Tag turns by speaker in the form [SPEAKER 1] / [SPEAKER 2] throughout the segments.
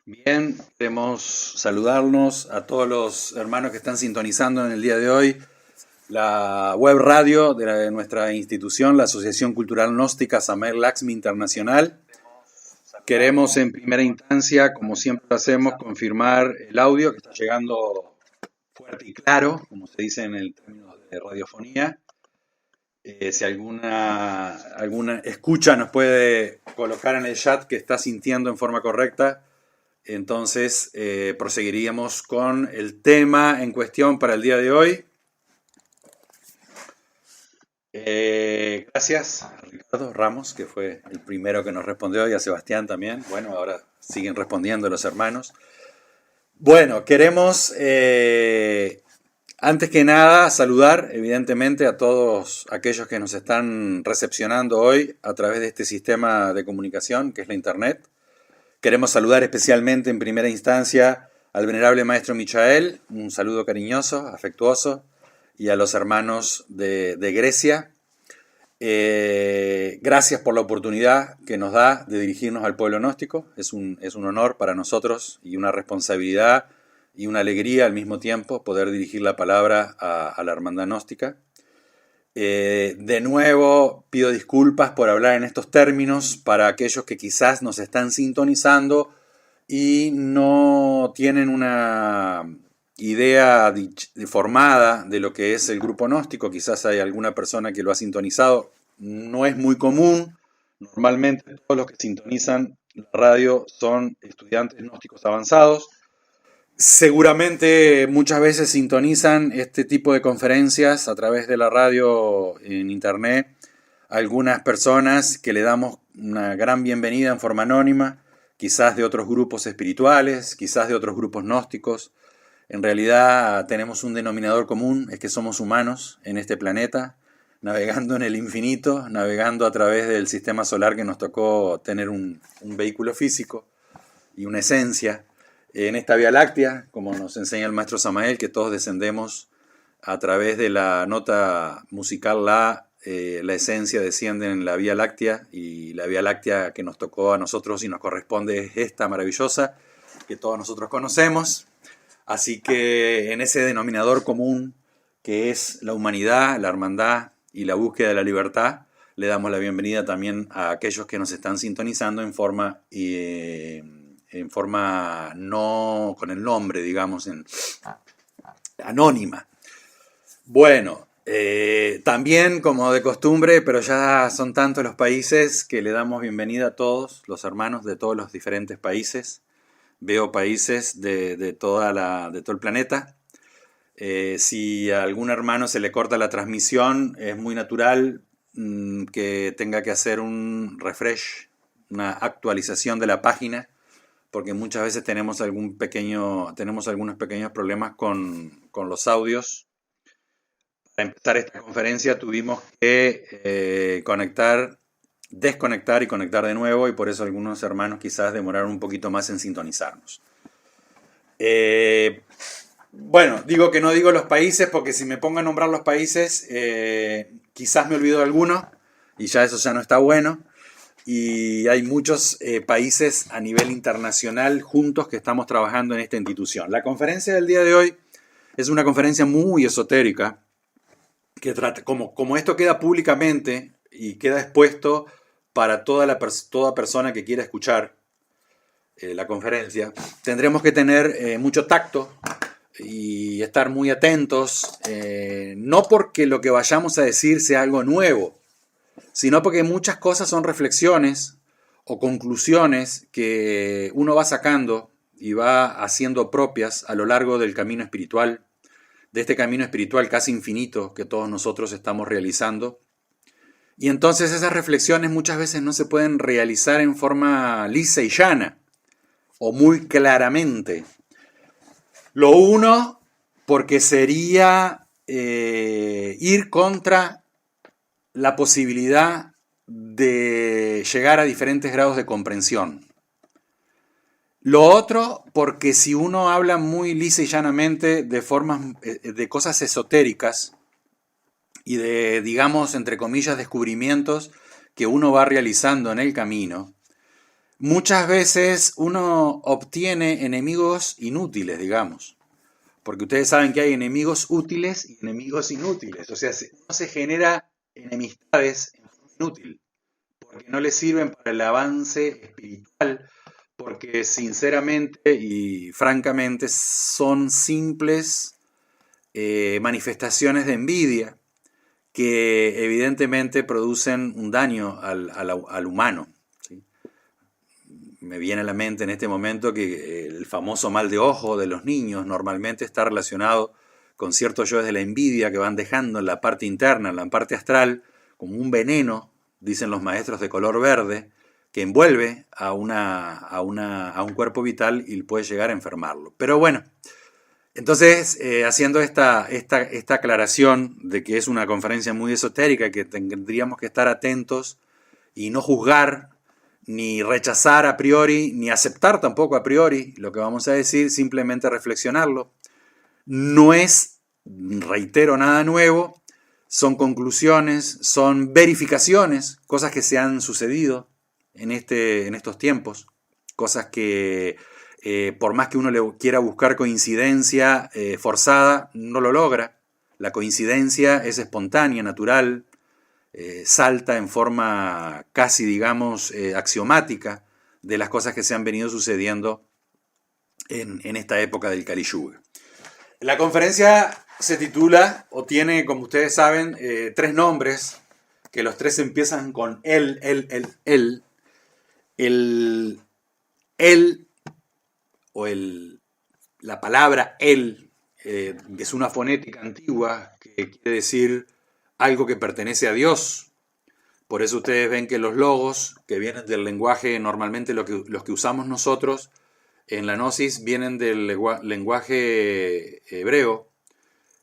[SPEAKER 1] Bien, queremos saludarnos a todos los hermanos que están sintonizando en el día de hoy la web radio de nuestra institución, la Asociación Cultural Gnóstica Samael Laxmi Internacional. Queremos en primera instancia, como siempre hacemos, confirmar el audio que está llegando fuerte y claro, como se dice en el término de radiofonía. Si alguna escucha nos puede colocar en el chat que está sintiendo en forma correcta, entonces proseguiríamos con el tema en cuestión para el día de hoy. Gracias a Ricardo Ramos, que fue el primero que nos respondió, y a Sebastián también. Bueno, ahora siguen respondiendo los hermanos. Bueno, queremos antes que nada saludar evidentemente a todos aquellos que nos están recepcionando hoy a través de este sistema de comunicación que es la Internet. Queremos saludar especialmente en primera instancia al venerable maestro Michael, un saludo cariñoso, afectuoso, y a los hermanos de Grecia. Gracias por la oportunidad que nos da de dirigirnos al pueblo gnóstico. Es un honor para nosotros y una responsabilidad y una alegría al mismo tiempo poder dirigir la palabra a la hermandad gnóstica. De nuevo pido disculpas por hablar en estos términos para aquellos que quizás nos están sintonizando y no tienen una idea formada de lo que es el grupo gnóstico. Quizás hay alguna persona que lo ha sintonizado. No es muy común. Normalmente todos los que sintonizan la radio son estudiantes gnósticos avanzados. Seguramente muchas veces sintonizan este tipo de conferencias a través de la radio en internet. Algunas personas que le damos una gran bienvenida en forma anónima, quizás de otros grupos espirituales, quizás de otros grupos gnósticos. En realidad tenemos un denominador común, es que somos humanos en este planeta, navegando en el infinito, navegando a través del sistema solar que nos tocó tener un vehículo físico y una esencia. En esta Vía Láctea, como nos enseña el maestro Samael, que todos descendemos a través de la nota musical La esencia desciende en la Vía Láctea, y la Vía Láctea que nos tocó a nosotros y nos corresponde es esta maravillosa, que todos nosotros conocemos. Así que en ese denominador común, que es la humanidad, la hermandad y la búsqueda de la libertad, le damos la bienvenida también a aquellos que nos están sintonizando en forma no con el nombre, digamos, anónima. Bueno, también como de costumbre, pero ya son tantos los países que le damos bienvenida a todos los hermanos de todos los diferentes países. Veo países de todo el planeta. Si a algún hermano se le corta la transmisión, es muy natural que tenga que hacer un refresh, una actualización de la página, porque muchas veces tenemos algunos pequeños problemas con los audios. Para empezar esta conferencia tuvimos que desconectar y conectar de nuevo, y por eso algunos hermanos quizás demoraron un poquito más en sintonizarnos. Bueno, digo que no digo los países porque si me pongo a nombrar los países, quizás me olvido de alguno, y ya eso ya no está bueno. Y hay muchos países a nivel internacional juntos que estamos trabajando en esta institución. La conferencia del día de hoy es una conferencia muy esotérica, que trata, como esto queda públicamente y queda expuesto para toda persona que quiera escuchar la conferencia, tendremos que tener mucho tacto y estar muy atentos, no porque lo que vayamos a decir sea algo nuevo, sino porque muchas cosas son reflexiones o conclusiones que uno va sacando y va haciendo propias a lo largo del camino espiritual, de este camino espiritual casi infinito que todos nosotros estamos realizando. Y entonces esas reflexiones muchas veces no se pueden realizar en forma lisa y llana o muy claramente. Lo uno, porque sería ir contra la posibilidad de llegar a diferentes grados de comprensión. Lo otro, porque si uno habla muy lisa y llanamente de cosas esotéricas y de, digamos, entre comillas, descubrimientos que uno va realizando en el camino, muchas veces uno obtiene enemigos inútiles, digamos. Porque ustedes saben que hay enemigos útiles y enemigos inútiles. O sea, no se genera enemistades en forma inútil, porque no le sirven para el avance espiritual, porque sinceramente y francamente son simples manifestaciones de envidia que evidentemente producen un daño al humano. ¿Sí? Me viene a la mente en este momento que el famoso mal de ojo de los niños normalmente está relacionado con ciertos yoes de la envidia que van dejando en la parte interna, en la parte astral, como un veneno, dicen los maestros, de color verde, que envuelve a un cuerpo vital y puede llegar a enfermarlo. Pero bueno, entonces, haciendo esta aclaración de que es una conferencia muy esotérica, que tendríamos que estar atentos y no juzgar, ni rechazar a priori, ni aceptar tampoco a priori lo que vamos a decir, simplemente reflexionarlo. No es, reitero, nada nuevo, son conclusiones, son verificaciones, cosas que se han sucedido en estos tiempos, cosas que por más que uno le quiera buscar coincidencia forzada, no lo logra. La coincidencia es espontánea, natural, salta en forma casi, digamos, axiomática de las cosas que se han venido sucediendo en esta época del Kali Yuga. La conferencia se titula, o tiene, como ustedes saben, 3 nombres, que los 3 empiezan con él, o la palabra él, es una fonética antigua que quiere decir algo que pertenece a Dios. Por eso ustedes ven que los logos, que vienen del lenguaje, normalmente los que usamos nosotros en la Gnosis, vienen del lenguaje hebreo,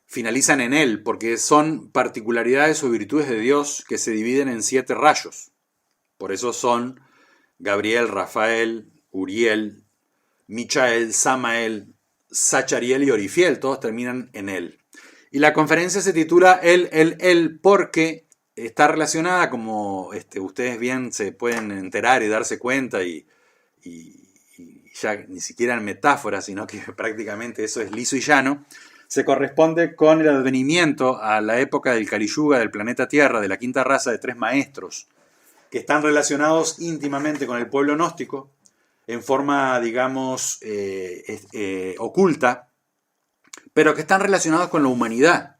[SPEAKER 1] finalizan en él, porque son particularidades o virtudes de Dios que se dividen en 7 rayos. Por eso son Gabriel, Rafael, Uriel, Michael, Samael, Zachariel y Orifiel, todos terminan en él. Y la conferencia se titula él, porque está relacionada, como ustedes bien se pueden enterar y darse cuenta, y ya ni siquiera en metáfora, sino que prácticamente eso es liso y llano, se corresponde con el advenimiento a la época del Kali Yuga del planeta Tierra, de la quinta raza de 3 maestros, que están relacionados íntimamente con el pueblo gnóstico, en forma, digamos, oculta, pero que están relacionados con la humanidad,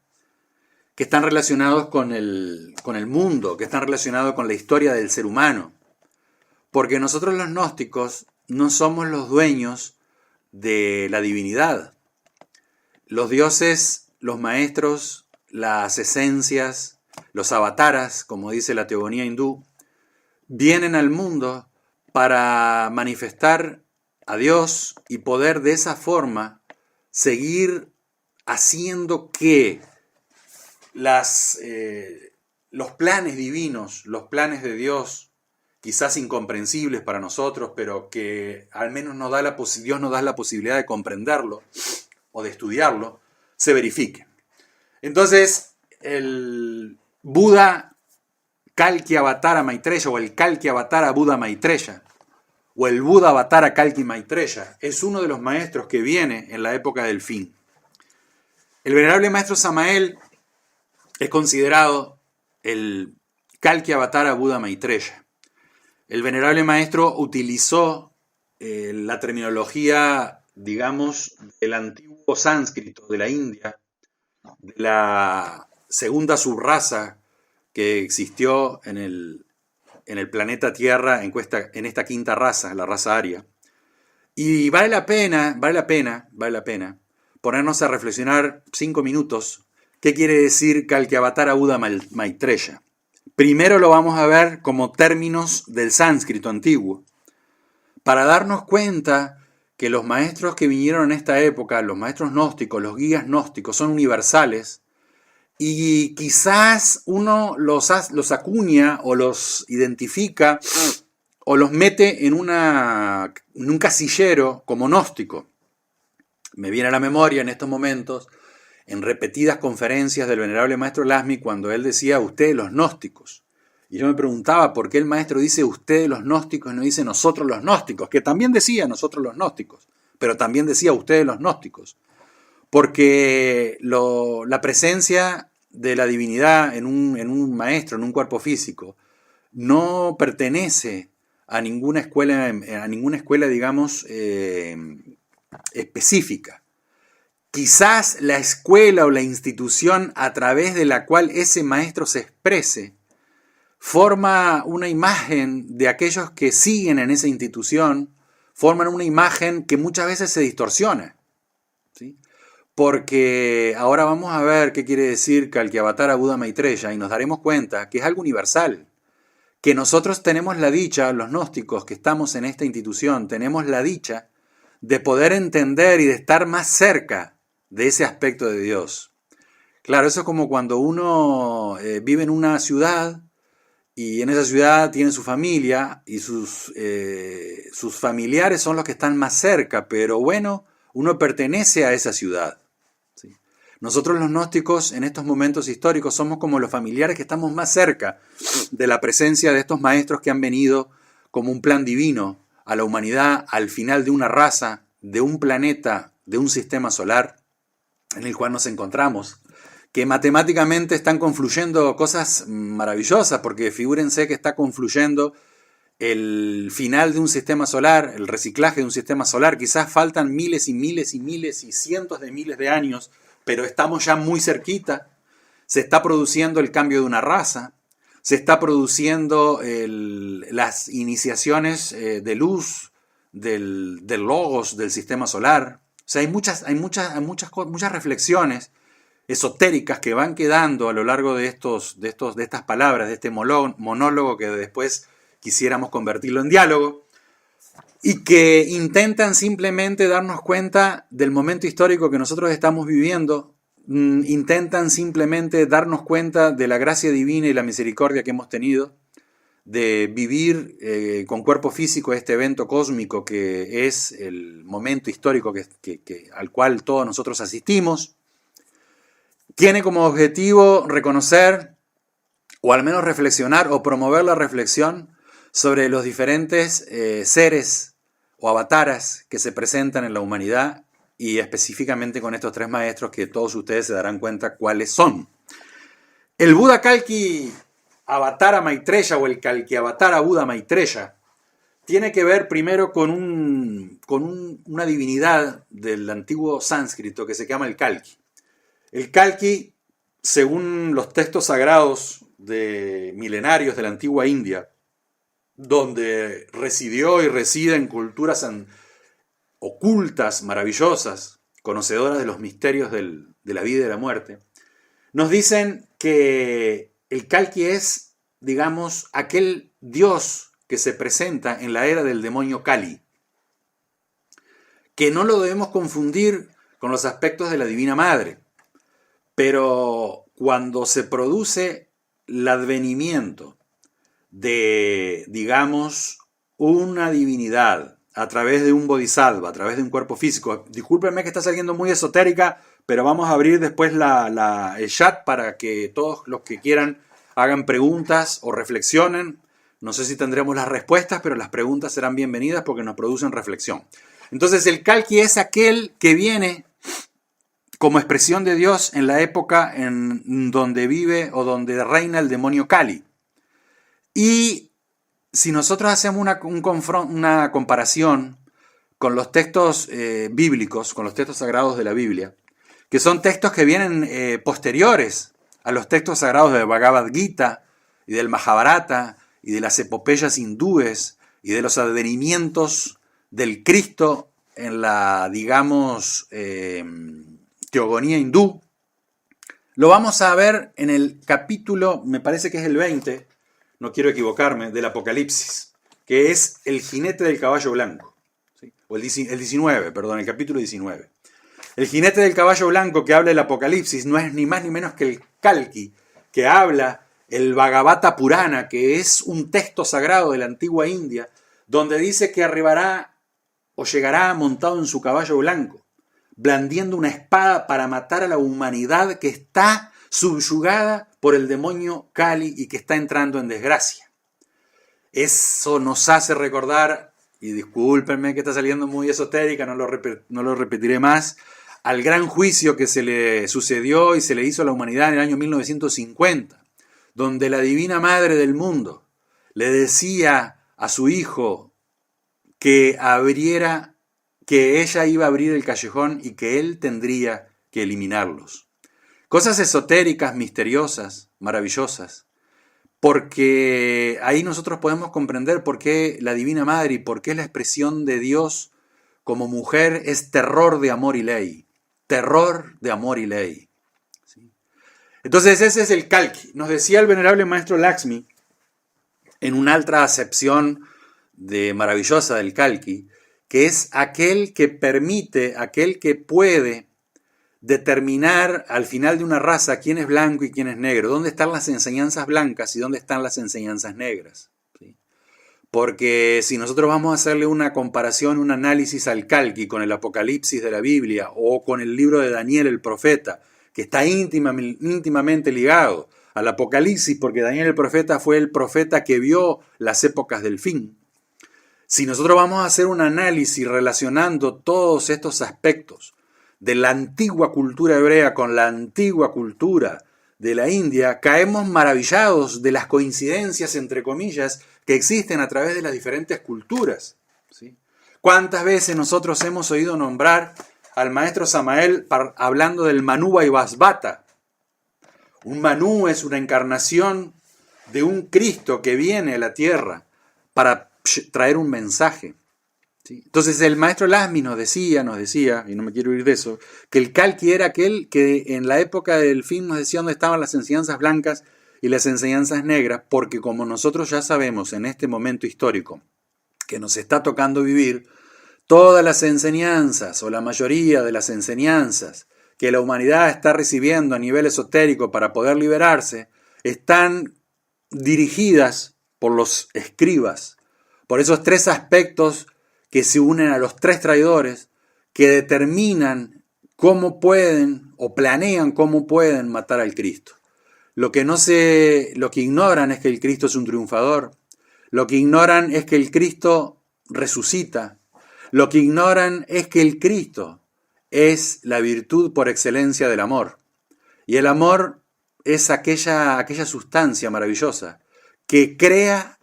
[SPEAKER 1] que están relacionados con el mundo, que están relacionados con la historia del ser humano. Porque nosotros los gnósticos no somos los dueños de la divinidad. Los dioses, los maestros, las esencias, los avataras, como dice la teogonía hindú, vienen al mundo para manifestar a Dios y poder de esa forma seguir haciendo que los planes divinos, los planes de Dios, quizás incomprensibles para nosotros, pero que al menos Dios nos da la posibilidad de comprenderlo o de estudiarlo, se verifiquen. Entonces, el Buda Kalki Avatara Maitreya, o el Kalki Avatara Buda Maitreya, o el Buda Avatara Kalki Maitreya, es uno de los maestros que viene en la época del fin. El venerable maestro Samael es considerado el Kalki Avatara Buda Maitreya. El venerable maestro utilizó la terminología, digamos, del antiguo sánscrito de la India, de la segunda subraza que existió en el planeta Tierra en esta quinta raza, la raza aria. Y vale la pena ponernos a reflexionar 5 minutos qué quiere decir Kalki Avatara Buda Maitreya. Primero lo vamos a ver como términos del sánscrito antiguo, para darnos cuenta que los maestros que vinieron en esta época, los maestros gnósticos, los guías gnósticos, son universales, y quizás uno los acuña o los identifica o los mete en un casillero como gnóstico. Me viene a la memoria en estos momentos, en repetidas conferencias del venerable maestro Lasmi, cuando él decía, ustedes los gnósticos. Y yo me preguntaba por qué el maestro dice ustedes los gnósticos y no dice nosotros los gnósticos, que también decía nosotros los gnósticos, pero también decía ustedes los gnósticos. Porque la presencia de la divinidad en un maestro, en un cuerpo físico, no pertenece a ninguna escuela, digamos, específica. Quizás la escuela o la institución a través de la cual ese maestro se exprese forma una imagen de aquellos que siguen en esa institución, forman una imagen que muchas veces se distorsiona, ¿sí? Porque ahora vamos a ver qué quiere decir Kalkiavatara Buda Maitreya y nos daremos cuenta que es algo universal, que nosotros tenemos la dicha, los gnósticos que estamos en esta institución, tenemos la dicha de poder entender y de estar más cerca de ese aspecto de Dios. Claro, eso es como cuando uno vive en una ciudad y en esa ciudad tiene su familia y sus familiares son los que están más cerca, pero bueno, uno pertenece a esa ciudad. ¿Sí? Nosotros los gnósticos en estos momentos históricos somos como los familiares que estamos más cerca de la presencia de estos maestros que han venido como un plan divino a la humanidad al final de una raza, de un planeta, de un sistema solar en el cual nos encontramos, que matemáticamente están confluyendo cosas maravillosas, porque figúrense que está confluyendo el final de un sistema solar, el reciclaje de un sistema solar. Quizás faltan miles y miles y miles y cientos de miles de años, pero estamos ya muy cerquita. Se está produciendo el cambio de una raza, se está produciendo las iniciaciones de luz del logos del sistema solar. O sea, hay muchas reflexiones esotéricas que van quedando a lo largo de estas palabras, de este monólogo que después quisiéramos convertirlo en diálogo, y que intentan simplemente darnos cuenta del momento histórico que nosotros estamos viviendo, intentan simplemente darnos cuenta de la gracia divina y la misericordia que hemos tenido, de vivir con cuerpo físico este evento cósmico que es el momento histórico al cual todos nosotros asistimos. Tiene como objetivo reconocer, o al menos reflexionar, o promover la reflexión sobre los diferentes seres o avataras que se presentan en la humanidad, y específicamente con estos tres maestros que todos ustedes se darán cuenta cuáles son. El Buda Kalki Avatara Maitreya, o el Kalkiavatara Buda Maitreya, tiene que ver primero con una divinidad del antiguo sánscrito que se llama el Kalki. El Kalki, según los textos sagrados milenarios de la antigua India, donde residió y reside en culturas ocultas, maravillosas, conocedoras de los misterios de la vida y de la muerte, nos dicen que el Kalki es, digamos, aquel dios que se presenta en la era del demonio Kali, que no lo debemos confundir con los aspectos de la Divina Madre. Pero cuando se produce el advenimiento de, digamos, una divinidad a través de un bodhisattva, a través de un cuerpo físico, discúlpenme que está saliendo muy esotérica, pero vamos a abrir después el chat para que todos los que quieran hagan preguntas o reflexionen. No sé si tendremos las respuestas, pero las preguntas serán bienvenidas porque nos producen reflexión. Entonces el Kalki es aquel que viene como expresión de Dios en la época en donde vive o donde reina el demonio Kali. Y si nosotros hacemos una comparación con los textos bíblicos, con los textos sagrados de la Biblia, que son textos que vienen posteriores a los textos sagrados de Bhagavad Gita y del Mahabharata y de las epopeyas hindúes y de los advenimientos del Cristo en la, digamos, teogonía hindú, lo vamos a ver en el capítulo, me parece que es el 20, no quiero equivocarme, del Apocalipsis, que es el jinete del caballo blanco, ¿sí? O el 19, perdón, el capítulo 19. El jinete del caballo blanco que habla el Apocalipsis no es ni más ni menos que el Kalki, que habla el Bhagavata Purana, que es un texto sagrado de la antigua India, donde dice que arribará o llegará montado en su caballo blanco, blandiendo una espada para matar a la humanidad que está subyugada por el demonio Kali y que está entrando en desgracia. Eso nos hace recordar, y discúlpenme que está saliendo muy esotérica, no lo repetiré más, al gran juicio que se le sucedió y se le hizo a la humanidad en el año 1950, donde la Divina Madre del mundo le decía a su hijo que ella iba a abrir el callejón y que él tendría que eliminarlos. Cosas esotéricas, misteriosas, maravillosas, porque ahí nosotros podemos comprender por qué la Divina Madre y por qué la expresión de Dios como mujer es terror de amor y ley. Terror de amor y ley. ¿Sí? Entonces ese es el Kalki. Nos decía el venerable maestro Lakshmi, en una altra acepción maravillosa del Kalki, que es aquel que permite, aquel que puede determinar al final de una raza quién es blanco y quién es negro, dónde están las enseñanzas blancas y dónde están las enseñanzas negras. ¿Sí? Porque si nosotros vamos a hacerle una comparación, un análisis al Kalki con el Apocalipsis de la Biblia o con el libro de Daniel el profeta, que está íntimamente ligado al Apocalipsis, porque Daniel el profeta fue el profeta que vio las épocas del fin. Si nosotros vamos a hacer un análisis relacionando todos estos aspectos de la antigua cultura hebrea con la antigua cultura de la India, caemos maravillados de las coincidencias, entre comillas, que existen a través de las diferentes culturas. ¿Sí? ¿Cuántas veces nosotros hemos oído nombrar al maestro Samael hablando del Manu Vaivasvata? Un Manu es una encarnación de un Cristo que viene a la tierra para traer un mensaje. ¿Sí? Entonces el maestro Lakshmi nos decía, y no me quiero ir de eso, que el Kalki era aquel que en la época del fin nos decía dónde estaban las enseñanzas blancas y las enseñanzas negras, porque como nosotros ya sabemos en este momento histórico que nos está tocando vivir, todas las enseñanzas o la mayoría de las enseñanzas que la humanidad está recibiendo a nivel esotérico para poder liberarse, están dirigidas por los escribas, por esos tres aspectos que se unen a los tres traidores, que determinan cómo pueden o planean cómo pueden matar al Cristo. Lo que ignoran es que el Cristo es un triunfador. Lo que ignoran es que el Cristo resucita. Lo que ignoran es que el Cristo es la virtud por excelencia del amor. Y el amor es aquella sustancia maravillosa que crea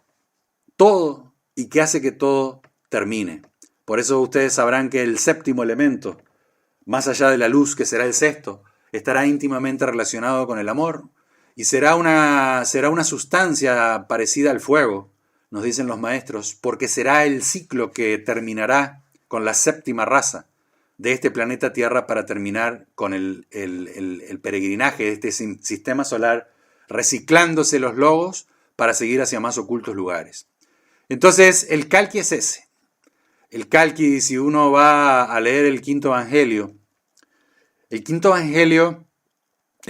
[SPEAKER 1] todo y que hace que todo termine. Por eso ustedes sabrán que el séptimo elemento, más allá de la luz que será el sexto, estará íntimamente relacionado con el amor y será una sustancia parecida al fuego, nos dicen los maestros, porque será el ciclo que terminará con la séptima raza de este planeta Tierra para terminar con el peregrinaje de este sistema solar, reciclándose los logos para seguir hacia más ocultos lugares. Entonces, el Kalki es ese. El Kalki, si uno va a leer el quinto evangelio, el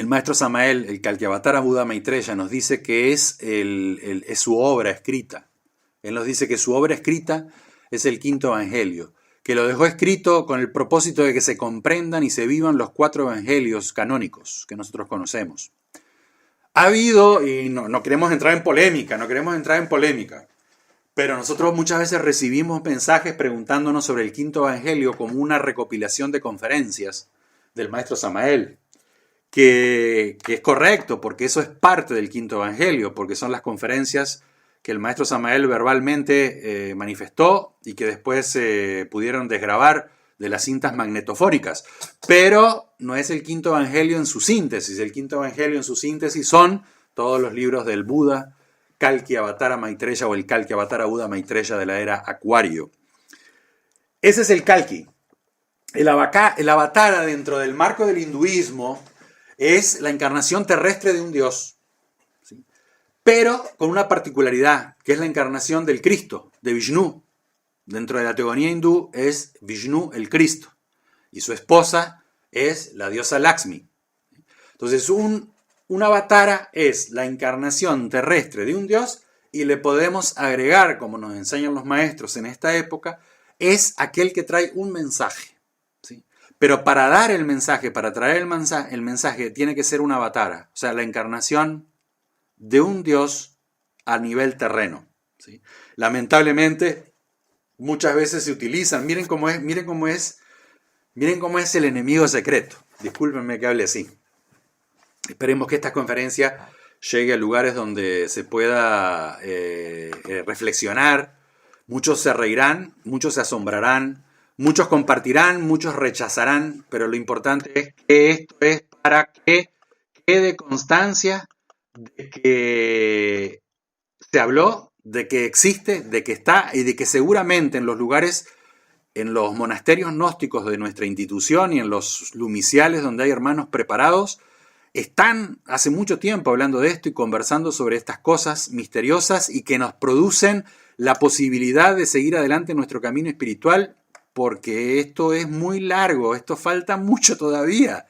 [SPEAKER 1] maestro Samael, el Kalkiavatara Buda Maitreya, nos dice que es su obra escrita. Él nos dice que su obra escrita es el quinto evangelio, que lo dejó escrito con el propósito de que se comprendan y se vivan los 4 evangelios canónicos que nosotros conocemos. Ha habido, y no queremos entrar en polémica, pero nosotros muchas veces recibimos mensajes preguntándonos sobre el quinto evangelio como una recopilación de conferencias del maestro Samael, que es correcto, porque eso es parte del quinto evangelio, porque son las conferencias que el maestro Samael verbalmente manifestó y que después se pudieron desgravar de las cintas magnetofónicas. Pero no es el quinto evangelio en su síntesis. El quinto evangelio en su síntesis son todos los libros del Buda, Kalkiavatara Maitreya o el Kalkiavatara Buda Maitreya de la era Acuario. Ese es el Kalki. El Avatara dentro del marco del hinduismo es la encarnación terrestre de un dios, ¿sí? Pero con una particularidad, que es la encarnación del Cristo, de Vishnu. Dentro de la teogonía hindú es Vishnu el Cristo y su esposa es la diosa Lakshmi. Entonces un avatara es la encarnación terrestre de un dios y le podemos agregar, como nos enseñan los maestros en esta época, es aquel que trae un mensaje, ¿sí? Pero para dar el mensaje, para traer el mensaje, tiene que ser una avatara, o sea, la encarnación de un Dios a nivel terreno, ¿sí? Lamentablemente, muchas veces se utilizan, miren cómo es el enemigo secreto. Discúlpenme que hable así. Esperemos que esta conferencia llegue a lugares donde se pueda reflexionar. Muchos se reirán, muchos se asombrarán, muchos compartirán, muchos rechazarán, pero lo importante es que esto es para que quede constancia de que se habló, de que existe, de que está y de que seguramente en los lugares, en los monasterios gnósticos de nuestra institución y en los lumiciales donde hay hermanos preparados, están hace mucho tiempo hablando de esto y conversando sobre estas cosas misteriosas y que nos producen la posibilidad de seguir adelante en nuestro camino espiritual, porque esto es muy largo, esto falta mucho todavía.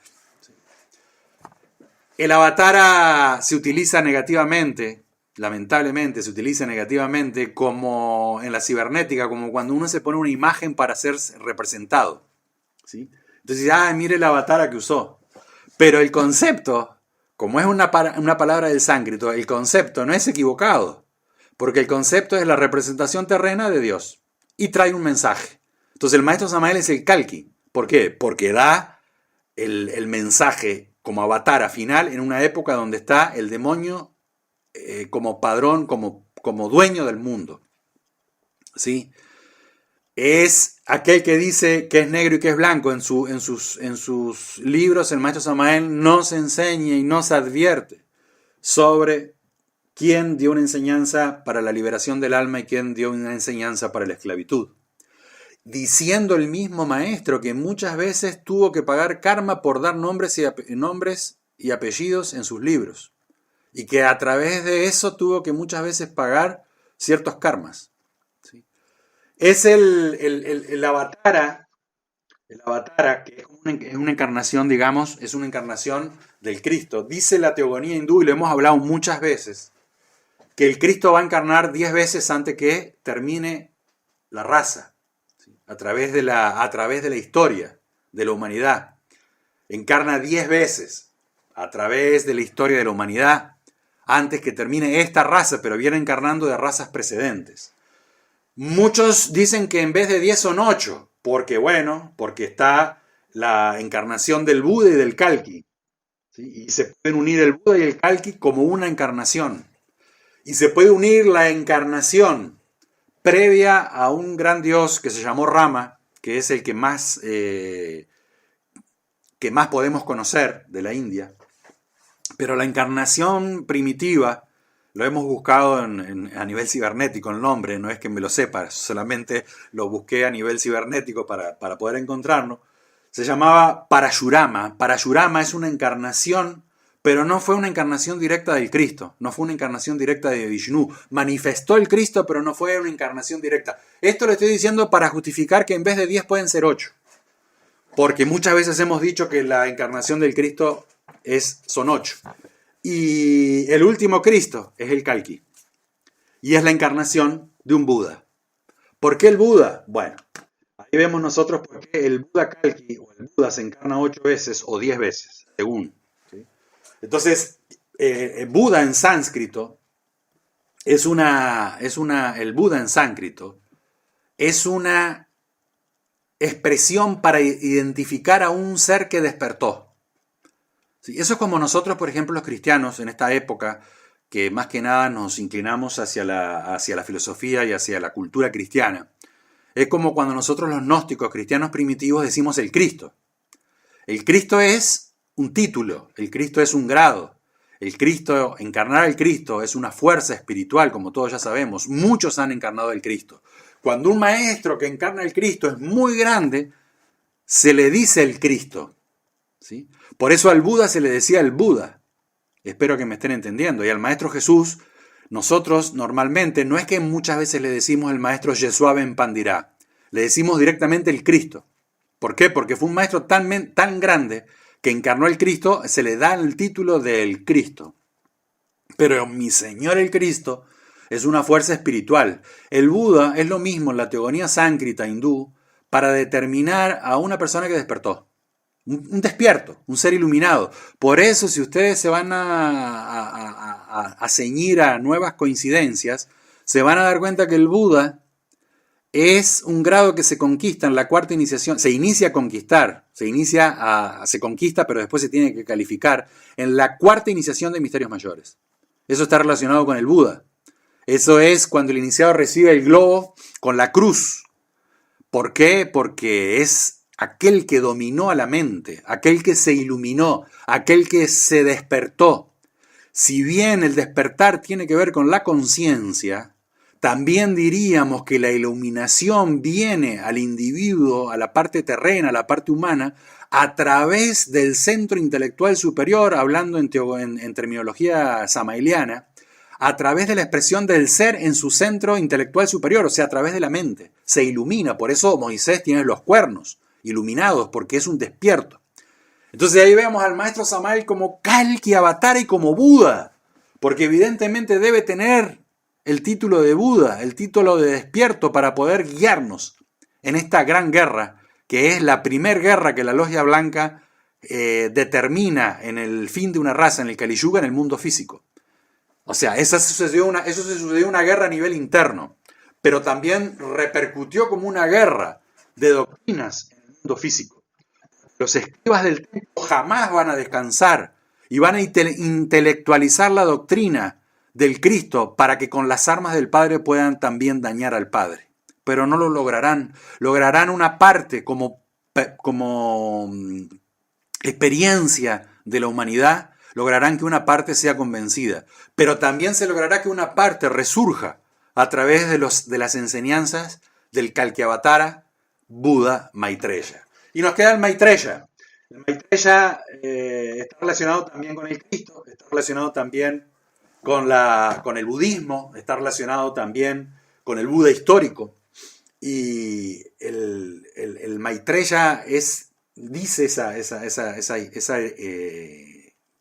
[SPEAKER 1] El avatara se utiliza negativamente, lamentablemente se utiliza negativamente como en la cibernética, como cuando uno se pone una imagen para ser representado, ¿sí? Entonces, mire el avatara que usó. Pero el concepto, como es una palabra del sánscrito, el concepto no es equivocado, porque el concepto es la representación terrena de Dios y trae un mensaje. Entonces el maestro Samael es el Kalki. ¿Por qué? Porque da el mensaje como avatara final en una época donde está el demonio como padrón, como dueño del mundo, ¿sí? Es aquel que dice que es negro y que es blanco. En sus libros el maestro Samael nos enseña y nos advierte sobre quién dio una enseñanza para la liberación del alma y quién dio una enseñanza para la esclavitud. Diciendo el mismo maestro que muchas veces tuvo que pagar karma por dar nombres y apellidos en sus libros. Y que a través de eso tuvo que muchas veces pagar ciertos karmas. Es el avatara, que es una encarnación, digamos, es una encarnación del Cristo. Dice la teogonía hindú, y lo hemos hablado muchas veces, que el Cristo va a encarnar 10 veces antes que termine la raza, ¿sí? a través de la historia de la humanidad. Encarna 10 veces a través de la historia de la humanidad antes que termine esta raza, pero viene encarnando de razas precedentes. Muchos dicen que en vez de 10 son 8, porque está la encarnación del Buda y del Kalki, ¿sí? Y se pueden unir el Buda y el Kalki como una encarnación. Y se puede unir la encarnación previa a un gran dios que se llamó Rama, que es el que más podemos conocer de la India. Pero la encarnación primitiva, lo hemos buscado a nivel cibernético el nombre, no es que me lo sepa, solamente lo busqué a nivel cibernético para poder encontrarlo. Se llamaba Parashurama. Parashurama es una encarnación, pero no fue una encarnación directa del Cristo, no fue una encarnación directa de Vishnu. Manifestó el Cristo, pero no fue una encarnación directa. Esto lo estoy diciendo para justificar que en vez de 10 pueden ser 8. Porque muchas veces hemos dicho que la encarnación del Cristo son 8. Y el último Cristo es el Kalki. Y es la encarnación de un Buda. ¿Por qué el Buda? Bueno, ahí vemos nosotros por qué el Buda Kalki o el Buda se encarna 8 veces o 10 veces, según. ¿Sí? Entonces, Buda en sánscrito el Buda en sánscrito es una expresión para identificar a un ser que despertó. Sí, eso es como nosotros, por ejemplo, los cristianos en esta época, que más que nada nos inclinamos hacia la filosofía y hacia la cultura cristiana. Es como cuando nosotros los gnósticos cristianos primitivos decimos el Cristo. El Cristo es un título, el Cristo es un grado. Encarnar al Cristo es una fuerza espiritual, como todos ya sabemos. Muchos han encarnado al Cristo. Cuando un maestro que encarna al Cristo es muy grande, se le dice el Cristo, ¿sí? Por eso al Buda se le decía el Buda. Espero que me estén entendiendo. Y al Maestro Jesús, nosotros normalmente, no es que muchas veces le decimos el Maestro Yeshua Ben Pandirá, le decimos directamente el Cristo. ¿Por qué? Porque fue un maestro tan grande que encarnó el Cristo, se le da el título del Cristo. Pero mi Señor el Cristo es una fuerza espiritual. El Buda es lo mismo en la teogonía sánscrita hindú para determinar a una persona que despertó. un despierto, un ser iluminado. Por eso, si ustedes se van a ceñir a nuevas coincidencias, se van a dar cuenta que el Buda es un grado que se conquista en la cuarta iniciación, se inicia a conquistar, se conquista, pero después se tiene que calificar en la cuarta iniciación de misterios mayores. Eso está relacionado con el Buda. Eso es cuando el iniciado recibe el globo con la cruz. ¿Por qué? Porque es aquel que dominó a la mente, aquel que se iluminó, aquel que se despertó. Si bien el despertar tiene que ver con la conciencia, también diríamos que la iluminación viene al individuo, a la parte terrena, a la parte humana, a través del centro intelectual superior, hablando en terminología samaeliana, a través de la expresión del ser en su centro intelectual superior, o sea, a través de la mente. Se ilumina, por eso Moisés tiene los cuernos iluminados, porque es un despierto. Entonces ahí vemos al maestro Samael como Kalki Avatara y como Buda, porque evidentemente debe tener el título de Buda, el título de despierto para poder guiarnos en esta gran guerra, que es la primer guerra que la Logia Blanca determina en el fin de una raza, en el Kali Yuga, en el mundo físico. O sea, eso se sucedió una guerra a nivel interno, pero también repercutió como una guerra de doctrinas en el mundo físico. Los escribas del templo jamás van a descansar y van a intelectualizar la doctrina del Cristo para que con las armas del Padre puedan también dañar al Padre. Pero no lo lograrán. Lograrán una parte como experiencia de la humanidad, lograrán que una parte sea convencida. Pero también se logrará que una parte resurja a través de las enseñanzas del Kalki Avatara Buda Maitreya. Y nos queda el Maitreya. El Maitreya está relacionado también con el Cristo, está relacionado también con el budismo, está relacionado también con el Buda histórico. Y el Maitreya dice esa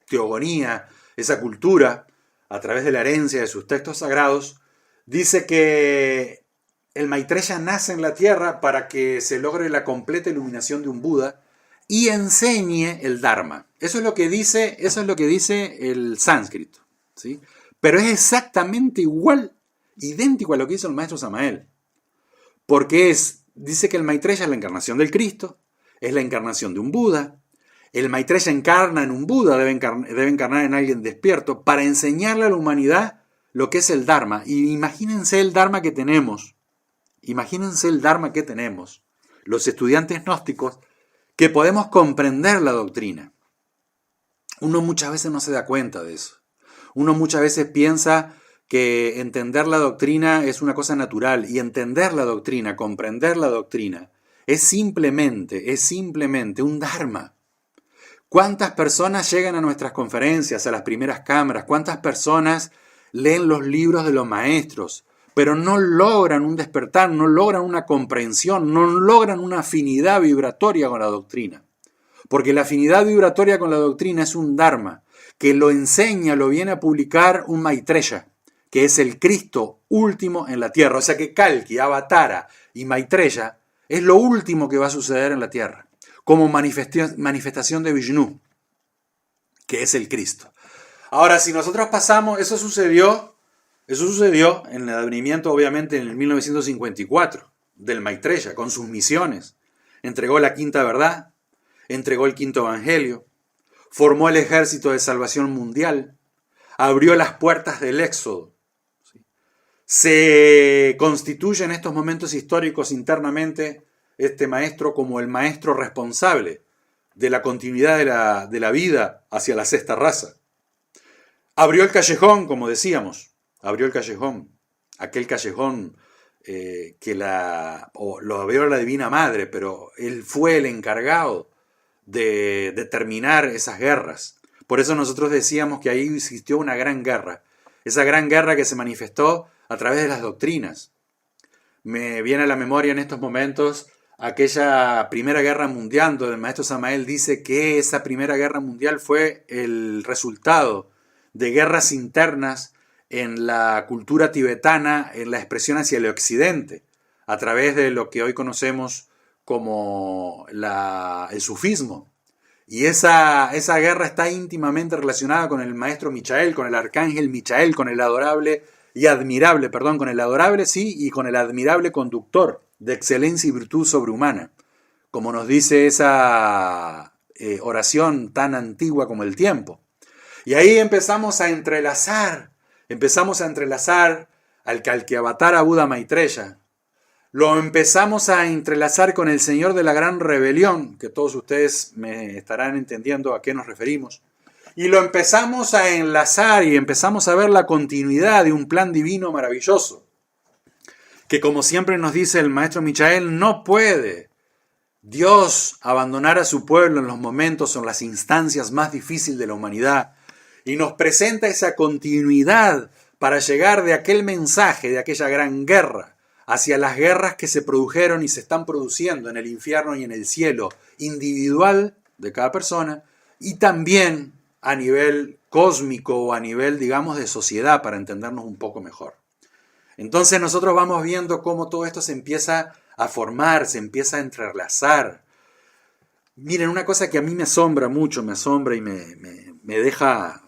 [SPEAKER 1] teogonía, esa cultura, a través de la herencia de sus textos sagrados, dice que el Maitreya nace en la tierra para que se logre la completa iluminación de un Buda y enseñe el Dharma. Eso es lo que dice el sánscrito, ¿sí? Pero es exactamente igual, idéntico a lo que hizo el maestro Samael. Porque dice que el Maitreya es la encarnación del Cristo, es la encarnación de un Buda. El Maitreya encarna en un Buda, debe encarnar en alguien despierto para enseñarle a la humanidad lo que es el Dharma. Y imagínense el Dharma que tenemos. Los estudiantes gnósticos, que podemos comprender la doctrina. Uno muchas veces no se da cuenta de eso. Uno muchas veces piensa que entender la doctrina es una cosa natural, y entender la doctrina, comprender la doctrina, es simplemente un Dharma. ¿Cuántas personas llegan a nuestras conferencias, a las primeras cámaras? ¿Cuántas personas leen los libros de los maestros, pero no logran un despertar, no logran una comprensión, no logran una afinidad vibratoria con la doctrina? Porque la afinidad vibratoria con la doctrina es un Dharma, que lo enseña, lo viene a publicar un Maitreya, que es el Cristo último en la tierra. O sea que Kalki, Avatara y Maitreya es lo último que va a suceder en la tierra, como manifestación de Vishnu, que es el Cristo. Ahora, si nosotros pasamos, eso sucedió en el advenimiento, obviamente, en el 1954, del Maitreya, con sus misiones. Entregó la quinta verdad, entregó el quinto evangelio, formó el ejército de salvación mundial, abrió las puertas del éxodo. Se constituye en estos momentos históricos internamente este maestro como el maestro responsable de la continuidad de la vida hacia la sexta raza. Abrió el callejón, como decíamos, abrió el callejón, aquel callejón que lo abrió la Divina Madre, pero él fue el encargado de determinar esas guerras. Por eso nosotros decíamos que ahí existió una gran guerra, esa gran guerra que se manifestó a través de las doctrinas. Me viene a la memoria en estos momentos aquella Primera Guerra Mundial, donde el maestro Samael dice que esa Primera Guerra Mundial fue el resultado de guerras internas en la cultura tibetana, en la expresión hacia el occidente, a través de lo que hoy conocemos como el sufismo. Y esa guerra está íntimamente relacionada con el maestro Michael, con el arcángel Michael, con el adorable y admirable, perdón, con el adorable, sí, y con el admirable conductor de excelencia y virtud sobrehumana, como nos dice esa oración tan antigua como el tiempo. Y ahí empezamos a entrelazar al Kalkiavatara Buda Maitreya. Lo empezamos a entrelazar con el Señor de la Gran Rebelión, que todos ustedes me estarán entendiendo a qué nos referimos. Y lo empezamos a enlazar y empezamos a ver la continuidad de un plan divino maravilloso, que como siempre nos dice el maestro Michael, no puede Dios abandonar a su pueblo en los momentos o en las instancias más difíciles de la humanidad, y nos presenta esa continuidad para llegar de aquel mensaje, de aquella gran guerra, hacia las guerras que se produjeron y se están produciendo en el infierno y en el cielo, individual de cada persona, y también a nivel cósmico o a nivel, digamos, de sociedad, para entendernos un poco mejor. Entonces nosotros vamos viendo cómo todo esto se empieza a formar, se empieza a entrelazar. Miren, una cosa que a mí me asombra mucho, me asombra y me deja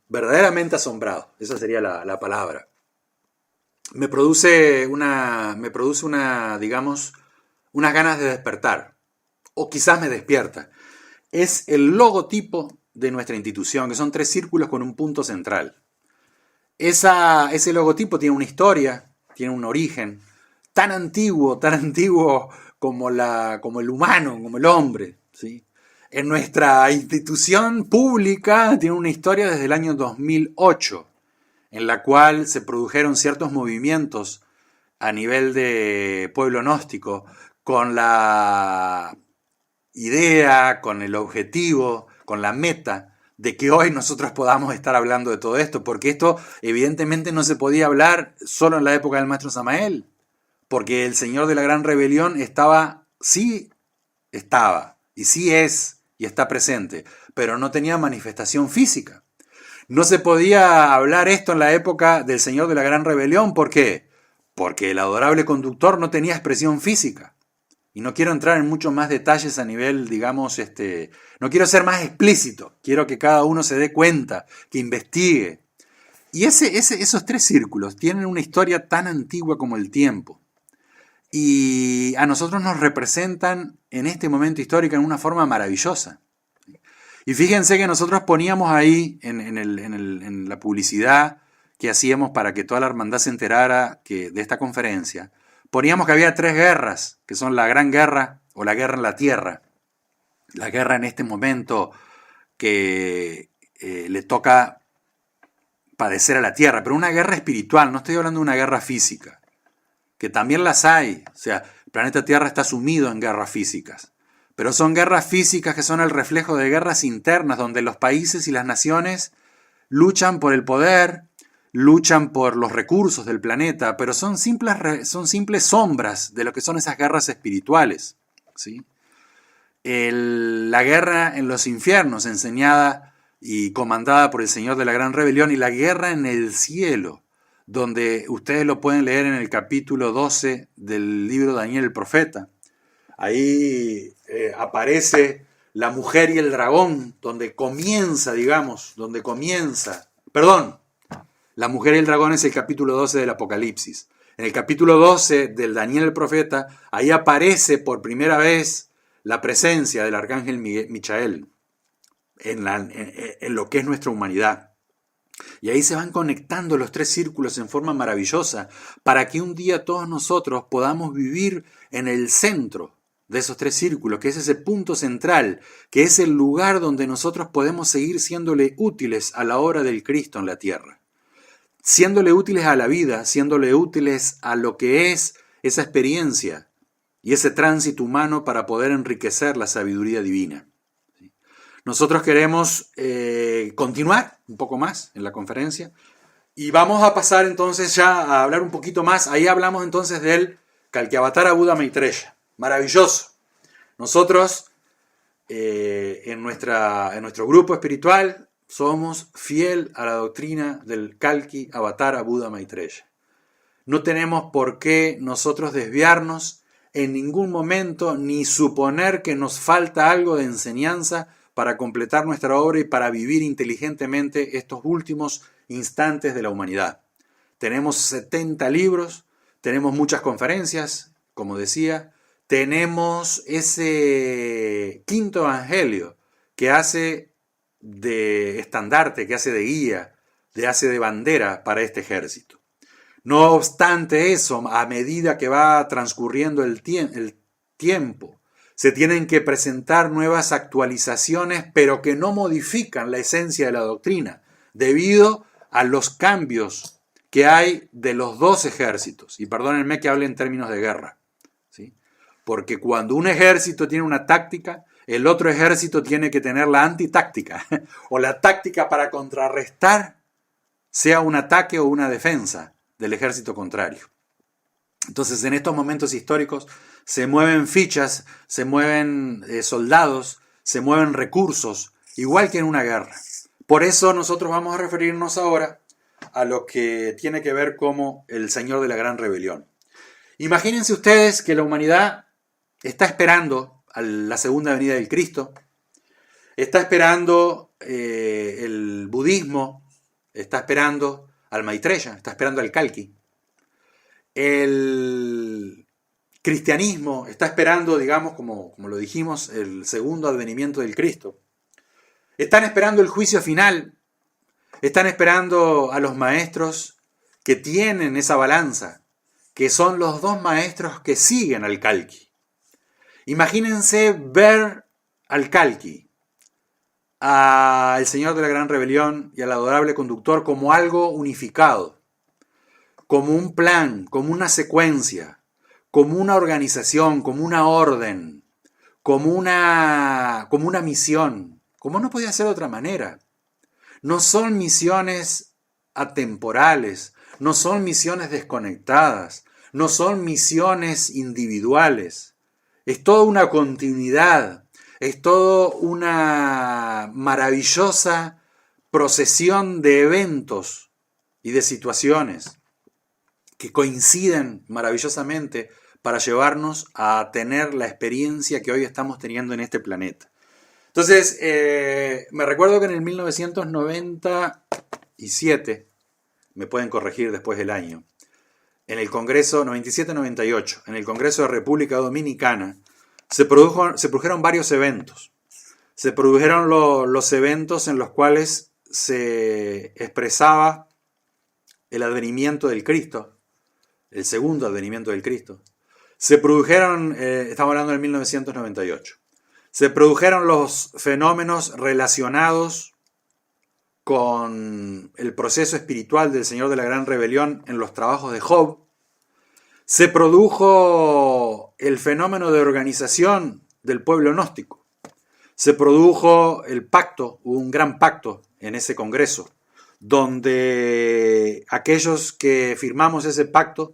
[SPEAKER 1] verdaderamente asombrado, esa sería la palabra. Me produce digamos, unas ganas de despertar, o quizás me despierta. Es el logotipo de nuestra institución, que son 3 círculos con un punto central. Ese logotipo tiene una historia, tiene un origen, tan antiguo como el humano, como el hombre, ¿sí? En nuestra institución pública tiene una historia desde el año 2008, en la cual se produjeron ciertos movimientos a nivel de pueblo gnóstico, con la idea, con el objetivo, con la meta de que hoy nosotros podamos estar hablando de todo esto, porque esto evidentemente no se podía hablar solo en la época del maestro Samael, porque el Señor de la Gran Rebelión sí estaba, y sí es, y está presente, pero no tenía manifestación física. No se podía hablar esto en la época del Señor de la Gran Rebelión, ¿por qué? Porque el adorable conductor no tenía expresión física. Y no quiero entrar en muchos más detalles a nivel, digamos, no quiero ser más explícito, quiero que cada uno se dé cuenta, que investigue. Y esos 3 círculos tienen una historia tan antigua como el tiempo. Y a nosotros nos representan en este momento histórico en una forma maravillosa. Y fíjense que nosotros poníamos ahí en la publicidad que hacíamos para que toda la hermandad se enterara de esta conferencia, poníamos que había 3 guerras, que son la Gran Guerra o la Guerra en la Tierra. La guerra en este momento que le toca padecer a la Tierra, pero una guerra espiritual, no estoy hablando de una guerra física, que también las hay. O sea, el planeta Tierra está sumido en guerras físicas, pero son guerras físicas que son el reflejo de guerras internas, donde los países y las naciones luchan por el poder, luchan por los recursos del planeta, pero son simples sombras de lo que son esas guerras espirituales, ¿sí? La guerra en los infiernos, enseñada y comandada por el Señor de la Gran Rebelión, y la guerra en el cielo, donde ustedes lo pueden leer en el capítulo 12 del libro de Daniel el Profeta. Ahí aparece la mujer y el dragón, la mujer y el dragón es el capítulo 12 del Apocalipsis. En el capítulo 12 del Daniel el Profeta, ahí aparece por primera vez la presencia del arcángel Michael en lo que es nuestra humanidad. Y ahí se van conectando los 3 círculos en forma maravillosa para que un día todos nosotros podamos vivir en el centro de esos 3 círculos, que es ese punto central, que es el lugar donde nosotros podemos seguir siéndole útiles a la obra del Cristo en la tierra. Siéndole útiles a la vida, siéndole útiles a lo que es esa experiencia y ese tránsito humano para poder enriquecer la sabiduría divina. Nosotros queremos continuar un poco más en la conferencia y vamos a pasar entonces ya a hablar un poquito más. Ahí hablamos entonces del Kalkiavatara Buda Maitreya. Maravilloso. Nosotros en nuestro grupo espiritual somos fiel a la doctrina del Kalkiavatara Buda Maitreya. No tenemos por qué nosotros desviarnos en ningún momento ni suponer que nos falta algo de enseñanza para completar nuestra obra y para vivir inteligentemente estos últimos instantes de la humanidad. Tenemos 70 libros, tenemos muchas conferencias, como decía, tenemos ese quinto evangelio que hace de estandarte, que hace de guía, que hace de bandera para este ejército. No obstante eso, a medida que va transcurriendo el tiempo, se tienen que presentar nuevas actualizaciones, pero que no modifican la esencia de la doctrina, debido a los cambios que hay de los dos ejércitos. Y perdónenme que hable en términos de guerra, ¿sí? Porque cuando un ejército tiene una táctica, el otro ejército tiene que tener la antitáctica, o la táctica para contrarrestar, sea un ataque o una defensa del ejército contrario. Entonces, en estos momentos históricos se mueven fichas, se mueven soldados, se mueven recursos, igual que en una guerra. Por eso nosotros vamos a referirnos ahora a lo que tiene que ver como el Señor de la Gran Rebelión. Imagínense ustedes que la humanidad está esperando a la segunda venida del Cristo, está esperando el budismo, está esperando al Maitreya, está esperando al Kalki. El cristianismo está esperando, digamos, como lo dijimos, el segundo advenimiento del Cristo. Están esperando el juicio final. Están esperando a los maestros que tienen esa balanza, que son los dos maestros que siguen al Kalki. Imagínense ver al Kalki, al Señor de la Gran Rebelión y al adorable conductor como algo unificado, como un plan, como una secuencia, como una organización, como una orden, como una misión, como no podía ser de otra manera. No son misiones atemporales, no son misiones desconectadas, no son misiones individuales. Es toda una continuidad, es toda una maravillosa procesión de eventos y de situaciones que coinciden maravillosamente para llevarnos a tener la experiencia que hoy estamos teniendo en este planeta. Entonces, me recuerdo que en el 1997, me pueden corregir después del año, en el Congreso 97-98, en el Congreso de República Dominicana, se produjeron varios eventos. Se produjeron los eventos en los cuales se expresaba el advenimiento del Cristo, el segundo advenimiento del Cristo. Se produjeron, estamos hablando del 1998, se produjeron los fenómenos relacionados con el proceso espiritual del Señor de la Gran Rebelión en los trabajos de Job. Se produjo el fenómeno de organización del pueblo gnóstico. Se produjo el pacto, hubo un gran pacto en ese congreso, donde aquellos que firmamos ese pacto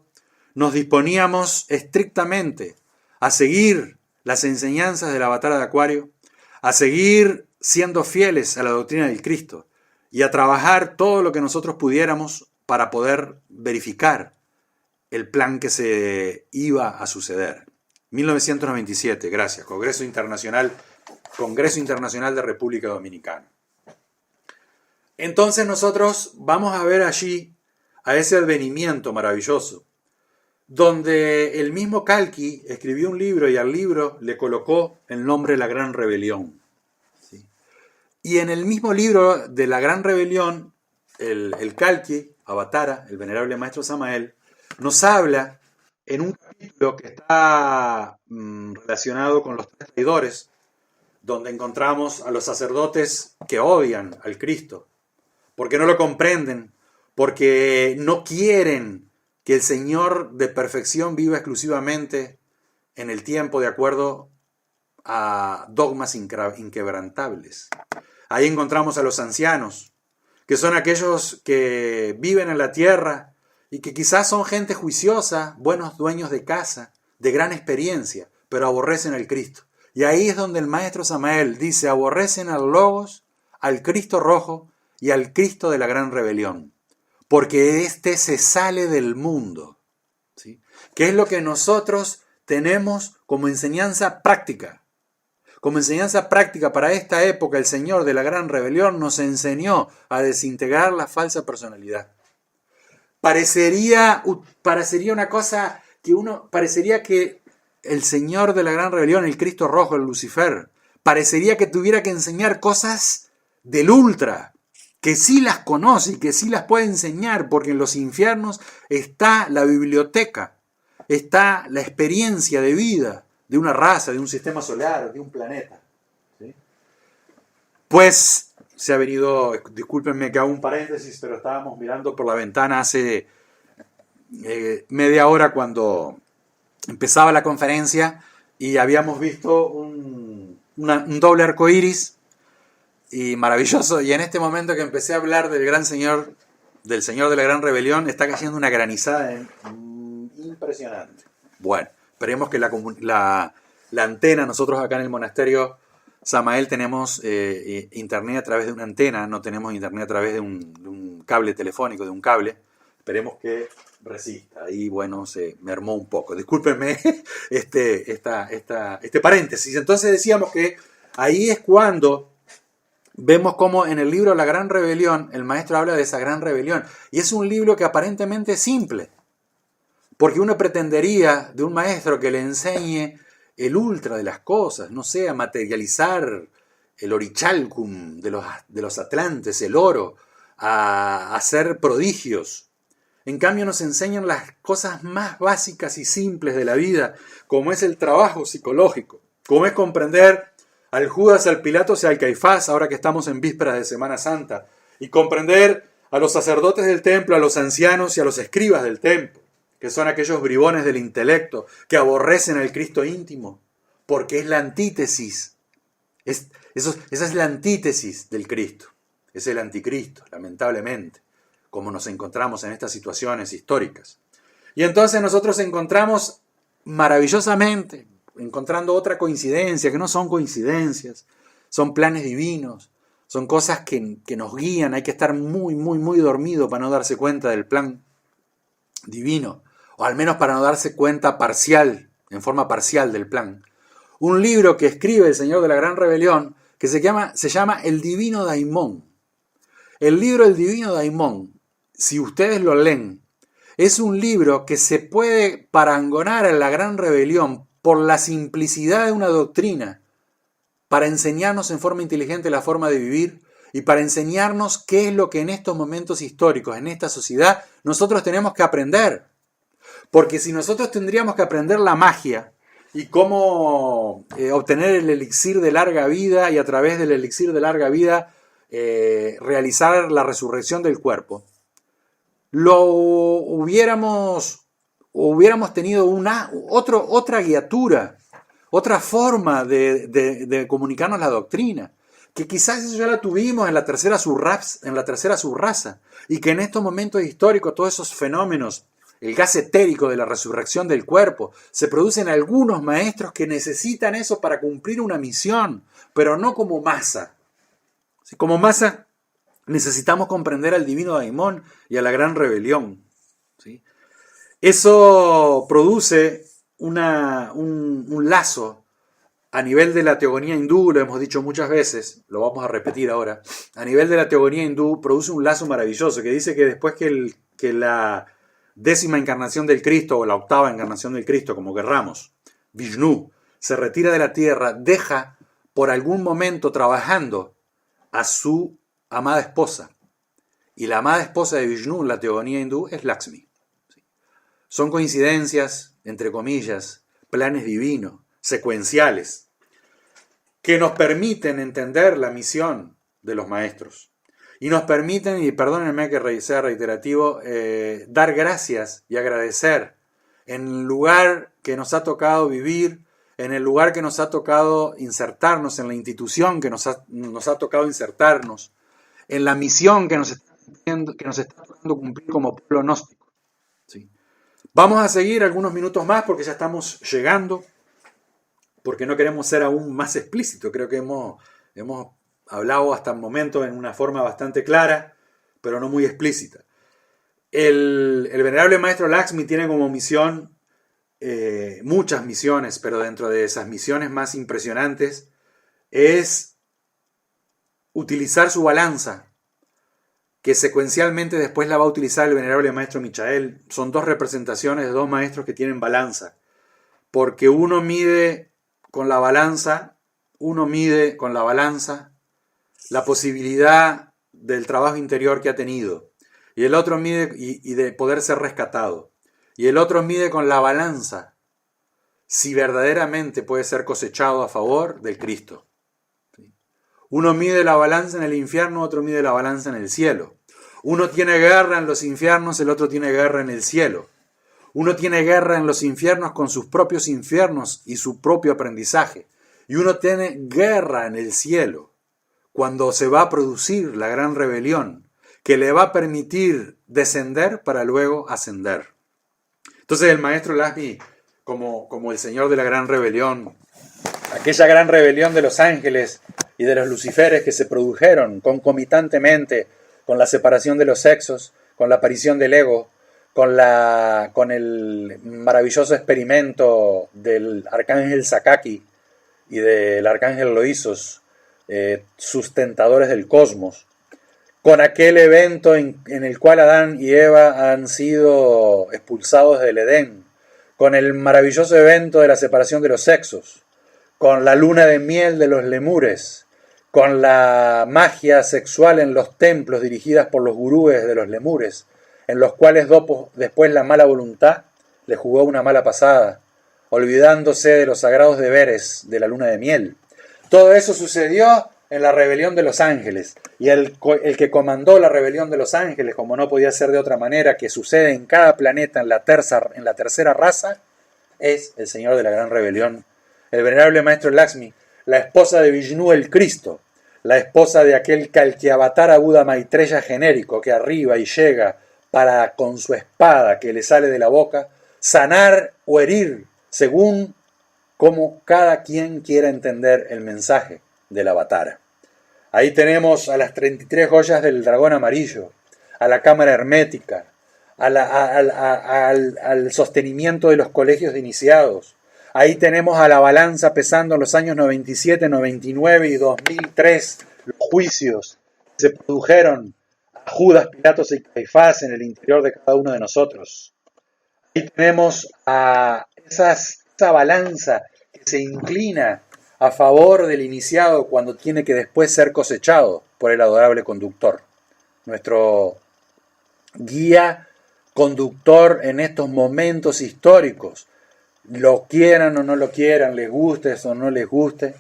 [SPEAKER 1] nos disponíamos estrictamente a seguir las enseñanzas del Avatar de Acuario, a seguir siendo fieles a la doctrina del Cristo y a trabajar todo lo que nosotros pudiéramos para poder verificar el plan que se iba a suceder. 1997, gracias, Congreso Internacional de República Dominicana. Entonces nosotros vamos a ver allí a ese advenimiento maravilloso, donde el mismo Kalki escribió un libro y al libro le colocó el nombre La Gran Rebelión. ¿Sí? Y en el mismo libro de La Gran Rebelión, el Kalki, Avatara, el venerable maestro Samael, nos habla en un capítulo que está relacionado con los tres traidores, donde encontramos a los sacerdotes que odian al Cristo, porque no lo comprenden, porque no quieren que el Señor de perfección viva exclusivamente en el tiempo de acuerdo a dogmas inquebrantables. Ahí encontramos a los ancianos, que son aquellos que viven en la tierra y que quizás son gente juiciosa, buenos dueños de casa, de gran experiencia, pero aborrecen al Cristo. Y ahí es donde el maestro Samael dice, aborrecen al Logos, al Cristo rojo y al Cristo de la Gran Rebelión, porque éste se sale del mundo, ¿sí? Que es lo que nosotros tenemos como enseñanza práctica, Como enseñanza práctica para esta época, el Señor de la Gran Rebelión nos enseñó a desintegrar la falsa personalidad. Parecería una cosa parecería que el Señor de la Gran Rebelión, el Cristo Rojo, el Lucifer, parecería que tuviera que enseñar cosas del ultra, que sí las conoce y que sí las puede enseñar, porque en los infiernos está la biblioteca, está la experiencia de vida de una raza, de un sistema solar, de un planeta. ¿Sí? Pues se ha venido, discúlpenme que hago un paréntesis, pero estábamos mirando por la ventana hace media hora cuando empezaba la conferencia y habíamos visto un doble arco iris y maravilloso. Y en este momento que empecé a hablar del gran señor, del Señor de la Gran Rebelión, está cayendo una granizada impresionante. Bueno, esperemos que la antena, nosotros acá en el monasterio Samael tenemos internet a través de una antena, no tenemos internet a través de un cable telefónico, de un cable. Esperemos que resista. Ahí, bueno, se mermó un poco. Discúlpenme este paréntesis. Entonces decíamos que ahí es cuando vemos cómo en el libro La Gran Rebelión, el maestro habla de esa gran rebelión. Y es un libro que aparentemente es simple. Porque uno pretendería de un maestro que le enseñe el ultra de las cosas, no sé, a materializar el orichalcum de los atlantes, el oro, a hacer prodigios. En cambio nos enseñan las cosas más básicas y simples de la vida, como es el trabajo psicológico, como es comprender al Judas, al Pilatos y al Caifás, ahora que estamos en vísperas de Semana Santa, y comprender a los sacerdotes del templo, a los ancianos y a los escribas del templo, que son aquellos bribones del intelecto, que aborrecen al Cristo íntimo, porque es la antítesis, esa es la antítesis del Cristo, es el anticristo, lamentablemente, como nos encontramos en estas situaciones históricas. Y entonces nosotros encontramos maravillosamente, encontrando otra coincidencia, que no son coincidencias, son planes divinos, son cosas que nos guían, hay que estar muy, muy, muy dormido para no darse cuenta del plan divino, o al menos para no darse cuenta parcial, en forma parcial del plan. Un libro que escribe el Señor de la Gran Rebelión, que se llama El Divino Daimón. El libro El Divino Daimón, si ustedes lo leen, es un libro que se puede parangonar en la Gran Rebelión por la simplicidad de una doctrina, para enseñarnos en forma inteligente la forma de vivir y para enseñarnos qué es lo que en estos momentos históricos, en esta sociedad, nosotros tenemos que aprender. Porque si nosotros tendríamos que aprender la magia y cómo obtener el elixir de larga vida y a través del elixir de larga vida realizar la resurrección del cuerpo, hubiéramos tenido otra guiatura, otra forma de comunicarnos la doctrina, que quizás eso ya la tuvimos en la tercera subraza, y que en estos momentos históricos todos esos fenómenos, el gas etérico de la resurrección del cuerpo, se producen algunos maestros que necesitan eso para cumplir una misión, pero no como masa. Como masa necesitamos comprender al divino Daimón y a la gran rebelión. ¿Sí? Eso produce un lazo a nivel de la teogonía hindú, lo hemos dicho muchas veces, lo vamos a repetir ahora, a nivel de la teogonía hindú produce un lazo maravilloso que dice que después que la 10ª encarnación del Cristo o la 8ª encarnación del Cristo, como querramos, Vishnu, se retira de la tierra, deja por algún momento trabajando a su amada esposa. Y la amada esposa de Vishnu en la teogonía hindú es Lakshmi. Son coincidencias, entre comillas, planes divinos, secuenciales, que nos permiten entender la misión de los maestros. Y nos permiten, y perdónenme que sea reiterativo, dar gracias y agradecer en el lugar que nos ha tocado vivir, en el lugar que nos ha tocado insertarnos, en la institución que nos ha tocado insertarnos, en la misión que nos está tocando cumplir como pueblo gnóstico. ¿Sí? Vamos a seguir algunos minutos más porque ya estamos llegando, porque no queremos ser aún más explícitos. Creo que hemos hablado hasta el momento en una forma bastante clara, pero no muy explícita. El venerable maestro Lakshmi tiene como misión muchas misiones, pero dentro de esas misiones más impresionantes es utilizar su balanza, que secuencialmente después la va a utilizar el venerable maestro Michael. Son dos representaciones de dos maestros que tienen balanza, porque uno mide con la balanza la posibilidad del trabajo interior que ha tenido, y el otro mide y de poder ser rescatado, y el otro mide con la balanza si verdaderamente puede ser cosechado a favor del Cristo. Uno mide la balanza en el infierno, otro mide la balanza en el cielo. Uno tiene guerra en los infiernos, el otro tiene guerra en el cielo. Uno tiene guerra en los infiernos con sus propios infiernos y su propio aprendizaje. Y uno tiene guerra en el cielo cuando se va a producir la gran rebelión que le va a permitir descender para luego ascender. Entonces el maestro Lakshmi, como el señor de la gran rebelión, aquella gran rebelión de los ángeles y de los luciferes que se produjeron concomitantemente con la separación de los sexos, con la aparición del ego, con el maravilloso experimento del arcángel Sakaki y del arcángel Loisos, sustentadores del cosmos, con aquel evento en el cual Adán y Eva han sido expulsados del Edén, con el maravilloso evento de la separación de los sexos, con la luna de miel de los lemures, con la magia sexual en los templos dirigidas por los gurúes de los lemures, en los cuales después la mala voluntad le jugó una mala pasada, olvidándose de los sagrados deberes de la luna de miel. Todo eso sucedió en la rebelión de los ángeles, y el que comandó la rebelión de los ángeles, como no podía ser de otra manera, que sucede en cada planeta en la tercera raza, es el señor de la gran rebelión, el venerable maestro Lakshmi, la esposa de Vishnu el Cristo, la esposa de aquel Kalki-avatara Buda Maitreya genérico que arriba y llega para, con su espada que le sale de la boca, sanar o herir según como cada quien quiera entender el mensaje del avatara. Ahí tenemos a las 33 joyas del dragón amarillo, a la cámara hermética, al sostenimiento de los colegios de iniciados. Ahí tenemos a la balanza pesando en los años 97, 99 y 2003 los juicios que se produjeron a Judas, Pilatos y Caifás en el interior de cada uno de nosotros. Ahí tenemos a esa balanza que se inclina a favor del iniciado cuando tiene que después ser cosechado por el adorable conductor. Nuestro guía conductor en estos momentos históricos, lo quieran o no lo quieran, les guste o no les guste,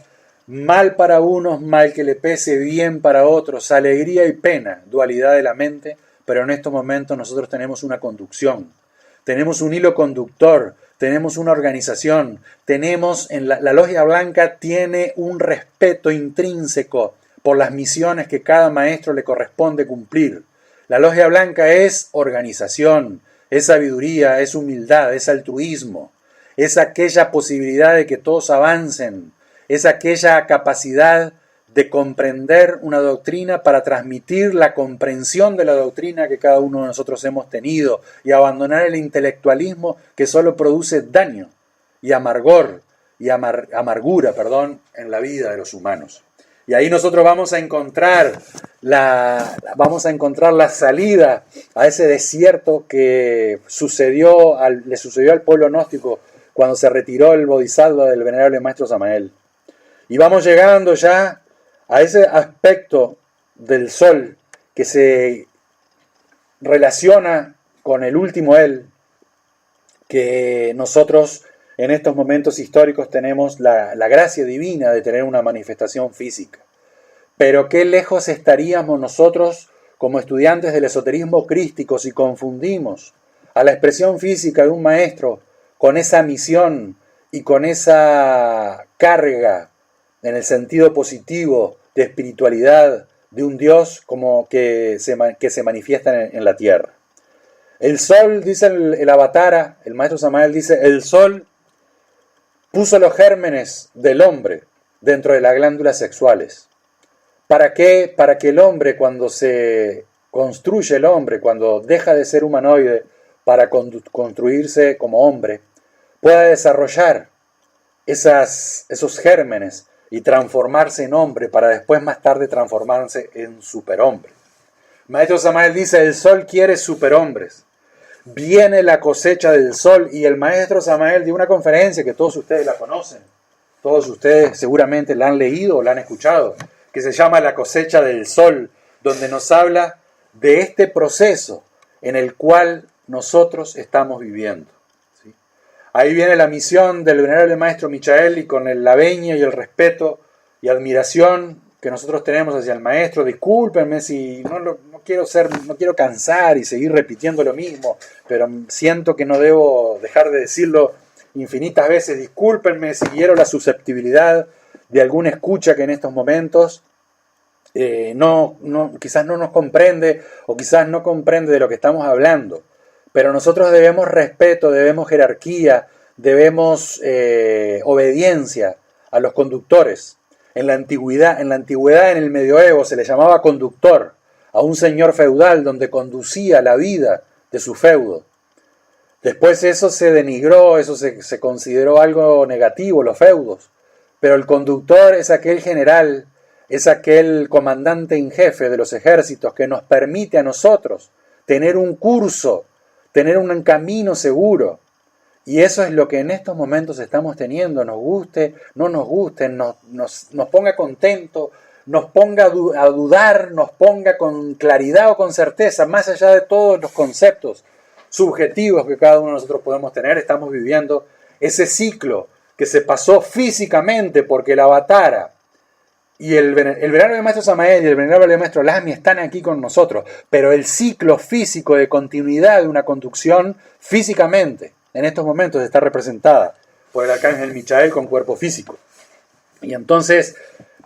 [SPEAKER 1] mal para unos, mal que le pese, bien para otros, alegría y pena, dualidad de la mente, pero en estos momentos nosotros tenemos una conducción, tenemos un hilo conductor, tenemos una organización, tenemos la Logia Blanca tiene un respeto intrínseco por las misiones que cada maestro le corresponde cumplir. La Logia Blanca es organización, es sabiduría, es humildad, es altruismo. Es aquella posibilidad de que todos avancen, es aquella capacidad de comprender una doctrina para transmitir la comprensión de la doctrina que cada uno de nosotros hemos tenido y abandonar el intelectualismo que solo produce daño y amargura en la vida de los humanos. Y ahí nosotros vamos a encontrar la salida a ese desierto que le sucedió al pueblo gnóstico cuando se retiró el bodhisattva del venerable maestro Samael. Y vamos llegando ya a ese aspecto del sol que se relaciona con el último él, que nosotros en estos momentos históricos tenemos la gracia divina de tener una manifestación física. Pero qué lejos estaríamos nosotros como estudiantes del esoterismo crístico si confundimos a la expresión física de un maestro con esa misión y con esa carga en el sentido positivo de espiritualidad de un Dios como que se manifiesta en la tierra. El sol, dice el avatara, el maestro Samael dice, el sol puso los gérmenes del hombre dentro de las glándulas sexuales. ¿Para qué? Para que el hombre, cuando se construye el hombre, cuando deja de ser humanoide para construirse como hombre, pueda desarrollar esos gérmenes, y transformarse en hombre para después más tarde transformarse en superhombre. Maestro Samael dice, el sol quiere superhombres. Viene la cosecha del sol, y el maestro Samael dio una conferencia que todos ustedes la conocen. Todos ustedes seguramente la han leído o la han escuchado, que se llama La cosecha del sol, donde nos habla de este proceso en el cual nosotros estamos viviendo. ¿Sí? Ahí viene la misión del venerable maestro Michael, y con la venia y el respeto y admiración que nosotros tenemos hacia el maestro, discúlpenme si no quiero cansar y seguir repitiendo lo mismo, pero siento que no debo dejar de decirlo infinitas veces. Discúlpenme si hiero la susceptibilidad de alguna escucha que en estos momentos quizás no nos comprende, o quizás no comprende de lo que estamos hablando, pero nosotros debemos respeto, debemos jerarquía, debemos obediencia a los conductores. En la antigüedad, en el medioevo, se le llamaba conductor a un señor feudal donde conducía la vida de su feudo. Después eso se denigró, eso se consideró algo negativo, los feudos. Pero el conductor es aquel general, es aquel comandante en jefe de los ejércitos que nos permite a nosotros tener un curso, tener un camino seguro. Y eso es lo que en estos momentos estamos teniendo, nos guste, no nos guste, nos ponga contento, nos ponga a dudar, nos ponga con claridad o con certeza, más allá de todos los conceptos subjetivos que cada uno de nosotros podemos tener. Estamos viviendo ese ciclo que se pasó físicamente porque el Avatara y el venerable maestro Samael y el venerable maestro Lasmi están aquí con nosotros, pero el ciclo físico de continuidad de una conducción físicamente en estos momentos está representada por el arcángel Michael con cuerpo físico. Y entonces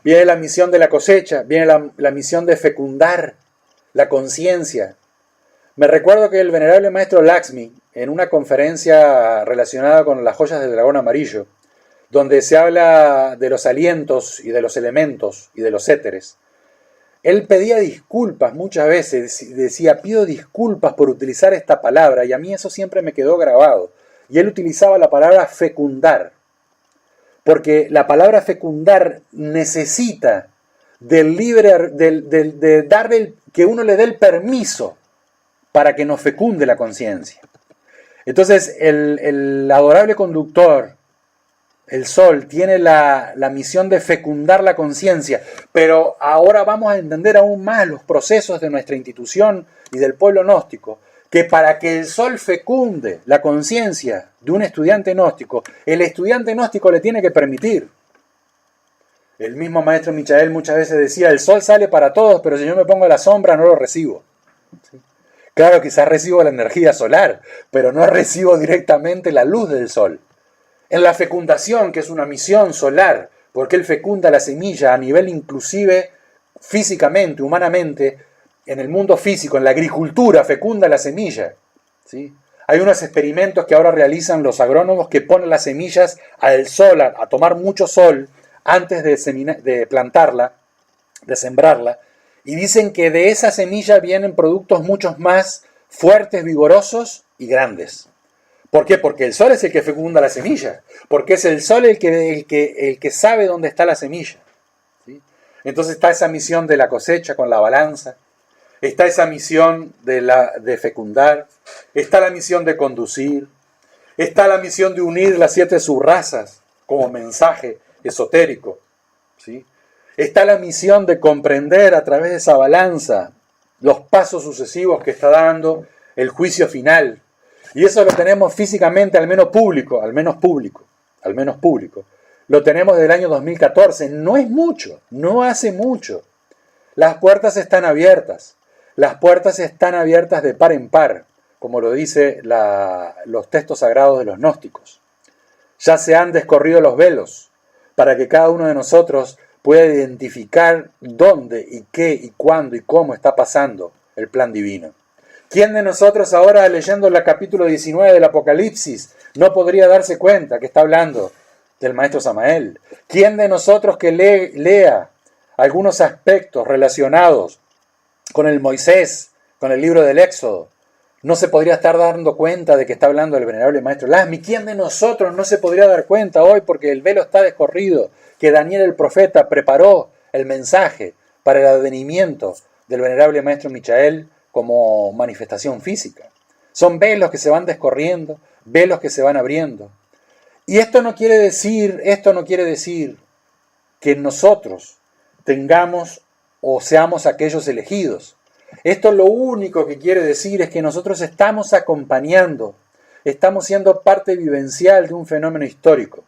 [SPEAKER 1] viene la misión de la cosecha, viene la misión de fecundar la conciencia. Me recuerdo que el venerable maestro Laxmi, en una conferencia relacionada con las joyas del dragón amarillo, donde se habla de los alientos y de los elementos y de los éteres, él pedía disculpas muchas veces, decía, pido disculpas por utilizar esta palabra, y a mí eso siempre me quedó grabado. Y él utilizaba la palabra fecundar, porque la palabra fecundar necesita que uno le dé el permiso para que nos fecunde la conciencia. Entonces el adorable conductor, el sol, tiene la misión de fecundar la conciencia, pero ahora vamos a entender aún más los procesos de nuestra institución y del pueblo gnóstico, que para que el sol fecunde la conciencia de un estudiante gnóstico, el estudiante gnóstico le tiene que permitir. El mismo maestro Michael muchas veces decía, el sol sale para todos, pero si yo me pongo a la sombra no lo recibo. ¿Sí? Claro, quizás recibo la energía solar, pero no recibo directamente la luz del sol. En la fecundación, que es una misión solar, porque él fecunda la semilla a nivel inclusive físicamente, humanamente, en el mundo físico, en la agricultura, fecunda la semilla. ¿Sí? Hay unos experimentos que ahora realizan los agrónomos que ponen las semillas al sol, a tomar mucho sol, antes de plantarla, de sembrarla, y dicen que de esa semilla vienen productos muchos más fuertes, vigorosos y grandes. ¿Por qué? Porque el sol es el que fecunda la semilla, porque es el sol el que sabe dónde está la semilla. ¿Sí? Entonces está esa misión de la cosecha con la balanza, está esa misión de fecundar, está la misión de conducir, está la misión de unir las 7 subrazas como mensaje esotérico. ¿Sí? Está la misión de comprender a través de esa balanza los pasos sucesivos que está dando el juicio final. Y eso lo tenemos físicamente, al menos público. Lo tenemos desde el año 2014. No es mucho, no hace mucho. Las puertas están abiertas. Las puertas están abiertas de par en par, como lo dice los textos sagrados de los gnósticos. Ya se han descorrido los velos para que cada uno de nosotros pueda identificar dónde y qué y cuándo y cómo está pasando el plan divino. ¿Quién de nosotros ahora, leyendo el capítulo 19 del Apocalipsis, no podría darse cuenta que está hablando del maestro Samael? ¿Quién de nosotros que lea algunos aspectos relacionados con el Moisés, con el libro del Éxodo, no se podría estar dando cuenta de que está hablando el venerable maestro Laxmi. ¿Quién de nosotros no se podría dar cuenta hoy, porque el velo está descorrido, que Daniel el profeta preparó el mensaje para el advenimiento del venerable maestro Michael como manifestación física? Son velos que se van descorriendo, velos que se van abriendo. Y esto no quiere decir que nosotros tengamos o seamos aquellos elegidos. Esto lo único que quiere decir es que nosotros estamos acompañando, estamos siendo parte vivencial de un fenómeno histórico.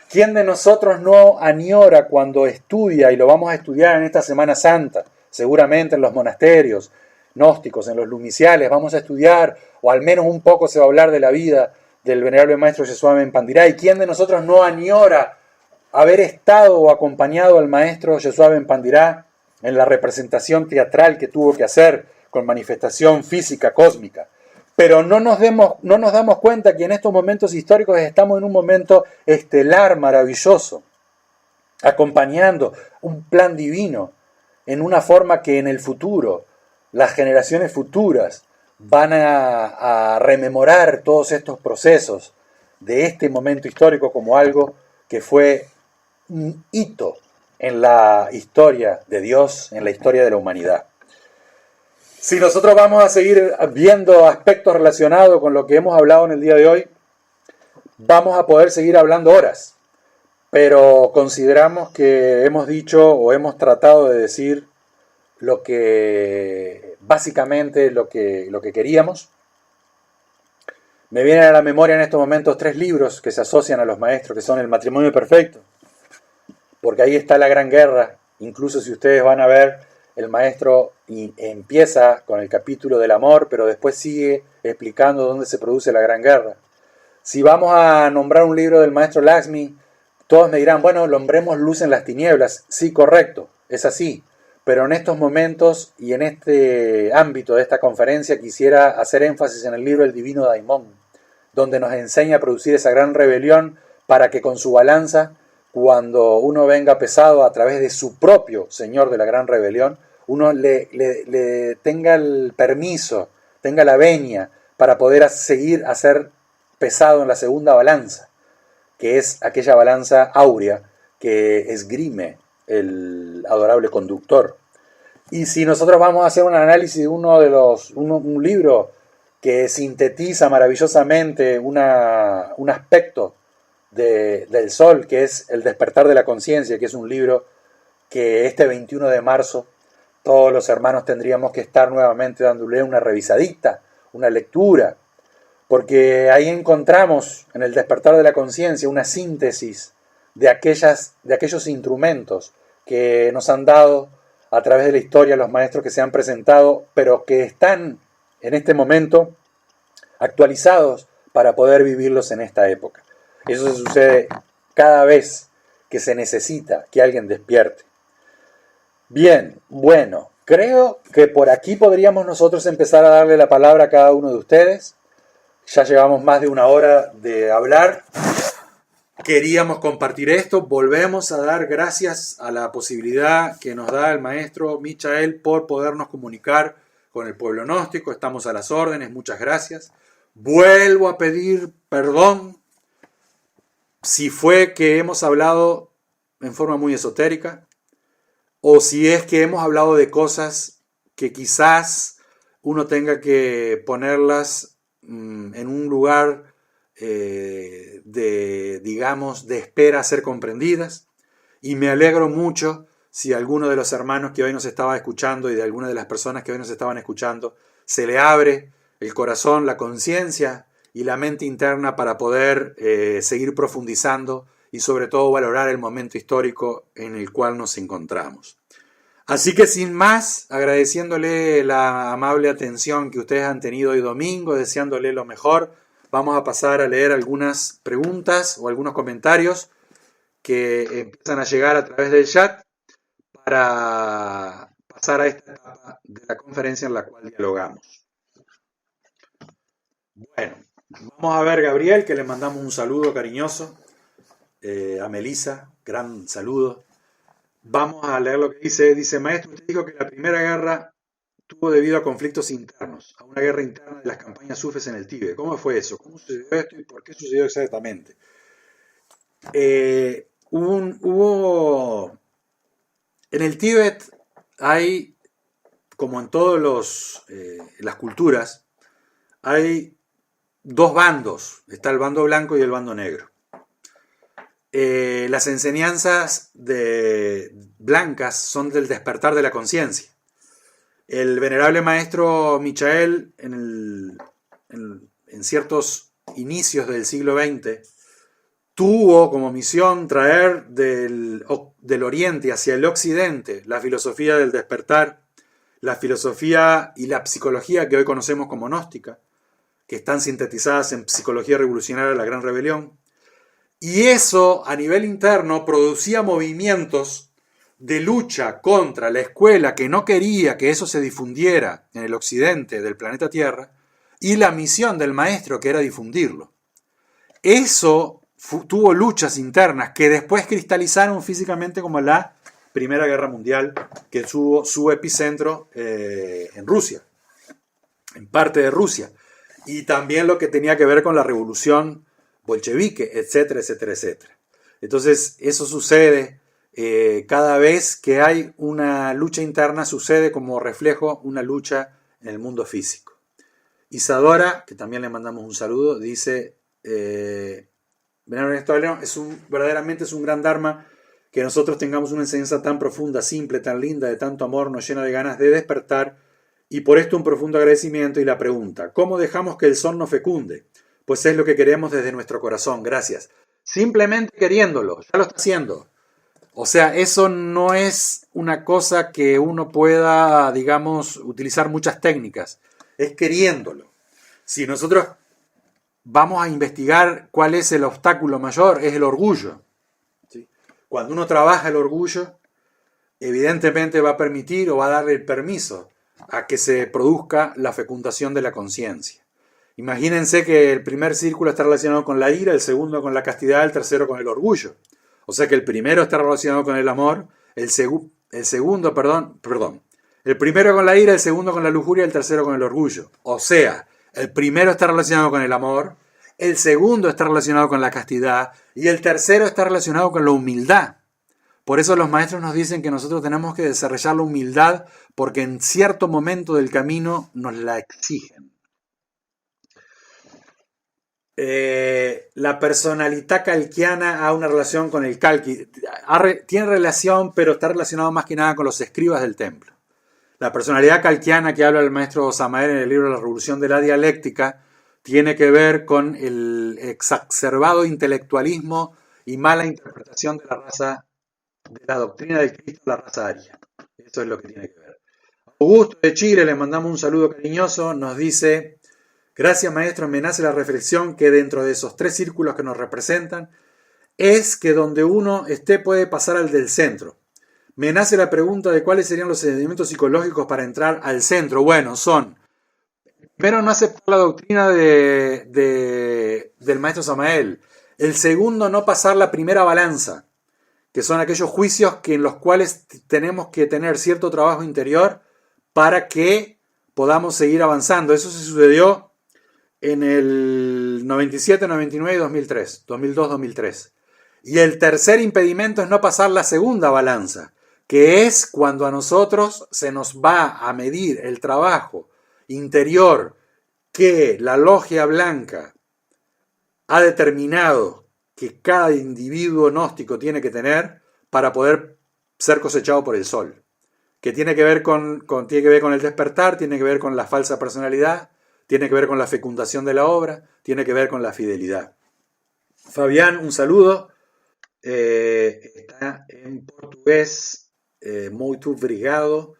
[SPEAKER 1] ¿Quién de nosotros no añora cuando estudia, y lo vamos a estudiar en esta Semana Santa, seguramente en los monasterios gnósticos, en los lumiciales, vamos a estudiar, o al menos un poco se va a hablar de la vida del venerable maestro Yeshua Pandira? ¿Y quién de nosotros no añora haber estado o acompañado al maestro Yeshua Pandira en la representación teatral que tuvo que hacer con manifestación física cósmica? Pero no nos damos cuenta que en estos momentos históricos estamos en un momento estelar maravilloso, acompañando un plan divino en una forma que en el futuro, las generaciones futuras van a rememorar todos estos procesos de este momento histórico como algo que fue un hito en la historia de Dios, en la historia de la humanidad. Si nosotros vamos a seguir viendo aspectos relacionados con lo que hemos hablado en el día de hoy, vamos a poder seguir hablando horas, pero consideramos que hemos dicho o hemos tratado de decir lo que básicamente lo que queríamos. Me vienen a la memoria en estos momentos 3 libros que se asocian a los maestros, que son El matrimonio perfecto, porque ahí está la gran guerra. Incluso si ustedes van a ver, el maestro empieza con el capítulo del amor, pero después sigue explicando dónde se produce la gran guerra. Si vamos a nombrar un libro del maestro Laxmi, todos me dirán, bueno, nombremos Luz en las tinieblas. Sí, correcto, es así. Pero en estos momentos y en este ámbito de esta conferencia quisiera hacer énfasis en el libro El Divino Daimón, donde nos enseña a producir esa gran rebelión para que con su balanza, cuando uno venga pesado a través de su propio Señor de la gran rebelión, uno le tenga el permiso, tenga la venia para poder seguir a ser pesado en la segunda balanza, que es aquella balanza áurea que esgrime el adorable conductor. Y si nosotros vamos a hacer un análisis de un libro que sintetiza maravillosamente un aspecto del sol, que es El despertar de la conciencia, que es un libro que este 21 de marzo todos los hermanos tendríamos que estar nuevamente dándole una revisadita, una lectura, porque ahí encontramos en El despertar de la conciencia una síntesis de aquellos instrumentos que nos han dado a través de la historia los maestros que se han presentado, pero que están en este momento actualizados para poder vivirlos en esta época. Eso se sucede cada vez que se necesita que alguien despierte. Bien, bueno, creo que por aquí podríamos nosotros empezar a darle la palabra a cada uno de ustedes. Ya llevamos más de 1 hora de hablar. Queríamos compartir esto. Volvemos a dar gracias a la posibilidad que nos da el maestro Michael por podernos comunicar con el pueblo gnóstico. Estamos a las órdenes. Muchas gracias. Vuelvo a pedir perdón si fue que hemos hablado en forma muy esotérica o si es que hemos hablado de cosas que quizás uno tenga que ponerlas en un lugar de espera a ser comprendidas. Y me alegro mucho si alguno de los hermanos que hoy nos estaba escuchando y de alguna de las personas que hoy nos estaban escuchando se le abre el corazón, la conciencia y la mente interna para poder seguir profundizando y sobre todo valorar el momento histórico en el cual nos encontramos. Así que sin más, agradeciéndole la amable atención que ustedes han tenido hoy domingo, deseándole lo mejor, vamos a pasar a leer algunas preguntas o algunos comentarios que empiezan a llegar a través del chat para pasar a esta etapa de la conferencia en la cual dialogamos. Bueno, vamos a ver Gabriel, que le mandamos un saludo cariñoso, a Melissa, gran saludo. Vamos a leer lo que dice. Dice, maestro, usted dijo que la primera guerra tuvo debido a conflictos internos, a una guerra interna de las campañas sufes en el Tíbet. ¿Cómo fue eso? ¿Cómo sucedió esto y por qué sucedió exactamente? Hubo en el Tíbet hay, como en todas las culturas, hay dos bandos. Está el bando blanco y el bando negro. Las enseñanzas blancas son del despertar de la conciencia. El venerable maestro Michael, en ciertos inicios del siglo XX, tuvo como misión traer del oriente hacia el occidente la filosofía del despertar, la filosofía y la psicología que hoy conocemos como gnóstica, que están sintetizadas en Psicología Revolucionaria de la Gran Rebelión. Y eso, a nivel interno, producía movimientos de lucha contra la escuela que no quería que eso se difundiera en el occidente del planeta Tierra, y la misión del maestro, que era difundirlo. Eso tuvo luchas internas que después cristalizaron físicamente como la Primera Guerra Mundial, que tuvo su epicentro en Rusia, en parte de Rusia, y también lo que tenía que ver con la revolución bolchevique, etcétera, etcétera, etcétera. Entonces, eso sucede cada vez que hay una lucha interna, sucede como reflejo una lucha en el mundo físico. Isadora, que también le mandamos un saludo, dice: verdaderamente es un gran dharma que nosotros tengamos una enseñanza tan profunda, simple, tan linda, de tanto amor, nos llena de ganas de despertar, y por esto un profundo agradecimiento. Y la pregunta: ¿cómo dejamos que el sol nos fecunde? Pues es lo que queremos desde nuestro corazón. Gracias. Simplemente queriéndolo, ya lo está haciendo. O sea, eso no es una cosa que uno pueda, digamos, utilizar muchas técnicas. Es queriéndolo. Si nosotros vamos a investigar cuál es el obstáculo mayor, es el orgullo. ¿Sí? Cuando uno trabaja el orgullo, evidentemente va a permitir o va a darle el permiso a que se produzca la fecundación de la conciencia. Imagínense que el primer círculo está relacionado con la ira, el segundo con la castidad, el tercero con el orgullo. O sea que el primero está relacionado con el amor, el primero con la ira, el segundo con la lujuria, el tercero con el orgullo. O sea, el primero está relacionado con el amor, el segundo está relacionado con la castidad y el tercero está relacionado con la humildad. Por eso los maestros nos dicen que nosotros tenemos que desarrollar la humildad porque en cierto momento del camino nos la exigen. La personalidad kalkiana ha una relación con el kalki. Tiene relación, pero está relacionado más que nada con los escribas del templo. La personalidad kalkiana que habla el maestro Samael en el libro La Revolución de la Dialéctica tiene que ver con el exacerbado intelectualismo y mala interpretación de la doctrina del Cristo de la raza aria. Eso es lo que tiene que ver. Augusto de Chile, le mandamos un saludo cariñoso, nos dice: gracias maestro, me nace la reflexión que dentro de esos tres círculos que nos representan, es que donde uno esté puede pasar al del centro. Me nace la pregunta de cuáles serían los elementos psicológicos para entrar al centro. Bueno, son: primero, no aceptar la doctrina del maestro Samael. El segundo, no pasar la primera balanza, que son aquellos juicios en los cuales tenemos que tener cierto trabajo interior para que podamos seguir avanzando. Eso se sucedió en el 97, 99 y 2003, 2002, 2003. Y el tercer impedimento es no pasar la segunda balanza, que es cuando a nosotros se nos va a medir el trabajo interior que la logia blanca ha determinado que cada individuo gnóstico tiene que tener para poder ser cosechado por el sol, que tiene que ver con el despertar, tiene que ver con la falsa personalidad, tiene que ver con la fecundación de la obra, tiene que ver con la fidelidad. Fabián, un saludo. Está en portugués, muito obrigado.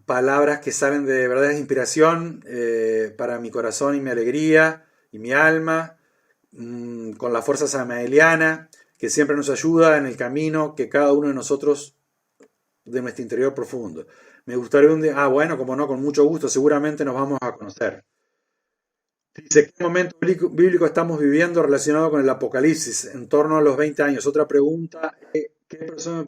[SPEAKER 1] Palabras que salen de verdadera inspiración para mi corazón y mi alegría y mi alma, con la fuerza samaeliana que siempre nos ayuda en el camino que cada uno de nosotros de nuestro interior profundo. Me gustaría un día, bueno, como no, con mucho gusto, seguramente nos vamos a conocer. Dice: ¿qué momento bíblico estamos viviendo relacionado con el Apocalipsis en torno a los 20 años? Otra pregunta, ¿qué persona?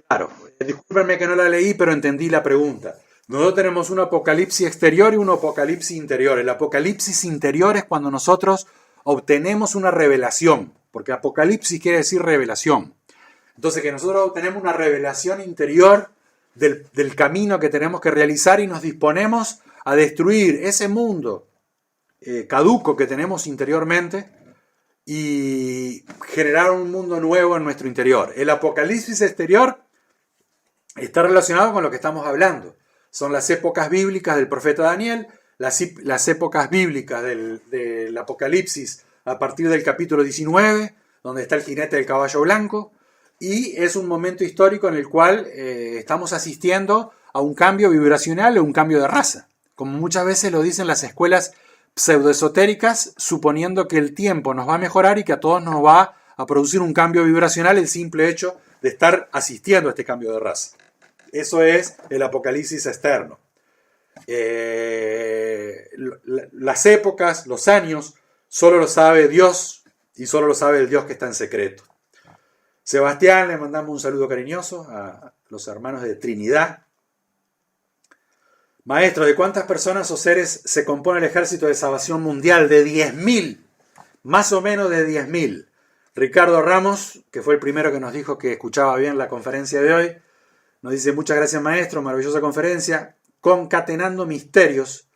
[SPEAKER 1] Claro, discúlpenme que no la leí, pero entendí la pregunta. Nosotros tenemos un apocalipsis exterior y un apocalipsis interior. El apocalipsis interior es cuando nosotros obtenemos una revelación, porque apocalipsis quiere decir revelación. Entonces, que nosotros obtenemos una revelación interior del camino que tenemos que realizar y nos disponemos a destruir ese mundo caduco que tenemos interiormente y generar un mundo nuevo en nuestro interior. El apocalipsis exterior está relacionado con lo que estamos hablando. Son las épocas bíblicas del profeta Daniel, las épocas bíblicas del Apocalipsis a partir del capítulo 19, donde está el jinete del caballo blanco, y es un momento histórico en el cual estamos asistiendo a un cambio vibracional o un cambio de raza, como muchas veces lo dicen las escuelas pseudoesotéricas, suponiendo que el tiempo nos va a mejorar y que a todos nos va a producir un cambio vibracional el simple hecho de estar asistiendo a este cambio de raza. Eso es el apocalipsis externo. Las épocas, los años, solo lo sabe Dios y solo lo sabe el Dios que está en secreto. Sebastián, le mandamos un saludo cariñoso a los hermanos de Trinidad. Maestro, ¿de cuántas personas o seres se compone el ejército de salvación mundial? De 10.000, más o menos de 10.000. Ricardo Ramos, que fue el primero que nos dijo que escuchaba bien la conferencia de hoy, nos dice: muchas gracias, maestro, maravillosa conferencia, concatenando misterios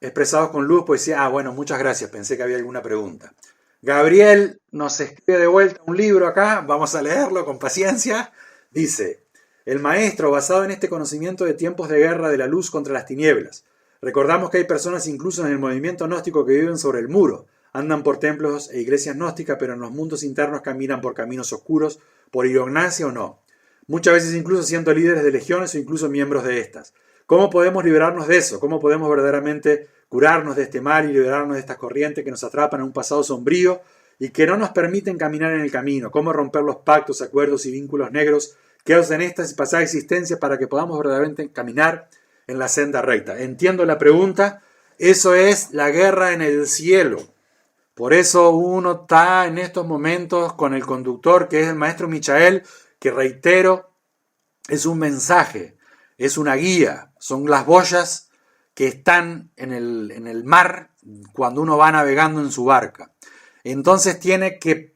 [SPEAKER 1] expresados con luz, poesía. Bueno, muchas gracias, pensé que había alguna pregunta. Gabriel nos escribe de vuelta un libro acá, vamos a leerlo con paciencia. Dice: el maestro, basado en este conocimiento de tiempos de guerra de la luz contra las tinieblas. Recordamos que hay personas incluso en el movimiento gnóstico que viven sobre el muro, andan por templos e iglesias gnósticas, pero en los mundos internos caminan por caminos oscuros, por ignorancia o no. Muchas veces incluso siendo líderes de legiones o incluso miembros de estas. ¿Cómo podemos librarnos de eso? ¿Cómo podemos verdaderamente curarnos de este mal y liberarnos de estas corrientes que nos atrapan en un pasado sombrío y que no nos permiten caminar en el camino? ¿Cómo romper los pactos, acuerdos y vínculos negros que hacen esta y pasada existencia para que podamos verdaderamente caminar en la senda recta? Entiendo la pregunta. Eso es la guerra en el cielo. Por eso uno está en estos momentos con el conductor, que es el maestro Michael, que reitero, es un mensaje, es una guía, son las boyas que están en el mar cuando uno va navegando en su barca. Entonces tiene que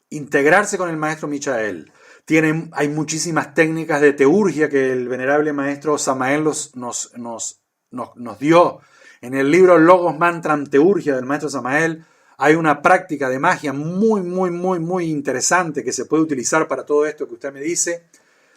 [SPEAKER 1] integrarse con el maestro Michael. Hay muchísimas técnicas de teurgia que el venerable maestro Samael nos dio. En el libro Logos Mantram Teurgia del maestro Samael hay una práctica de magia muy interesante que se puede utilizar para todo esto que usted me dice,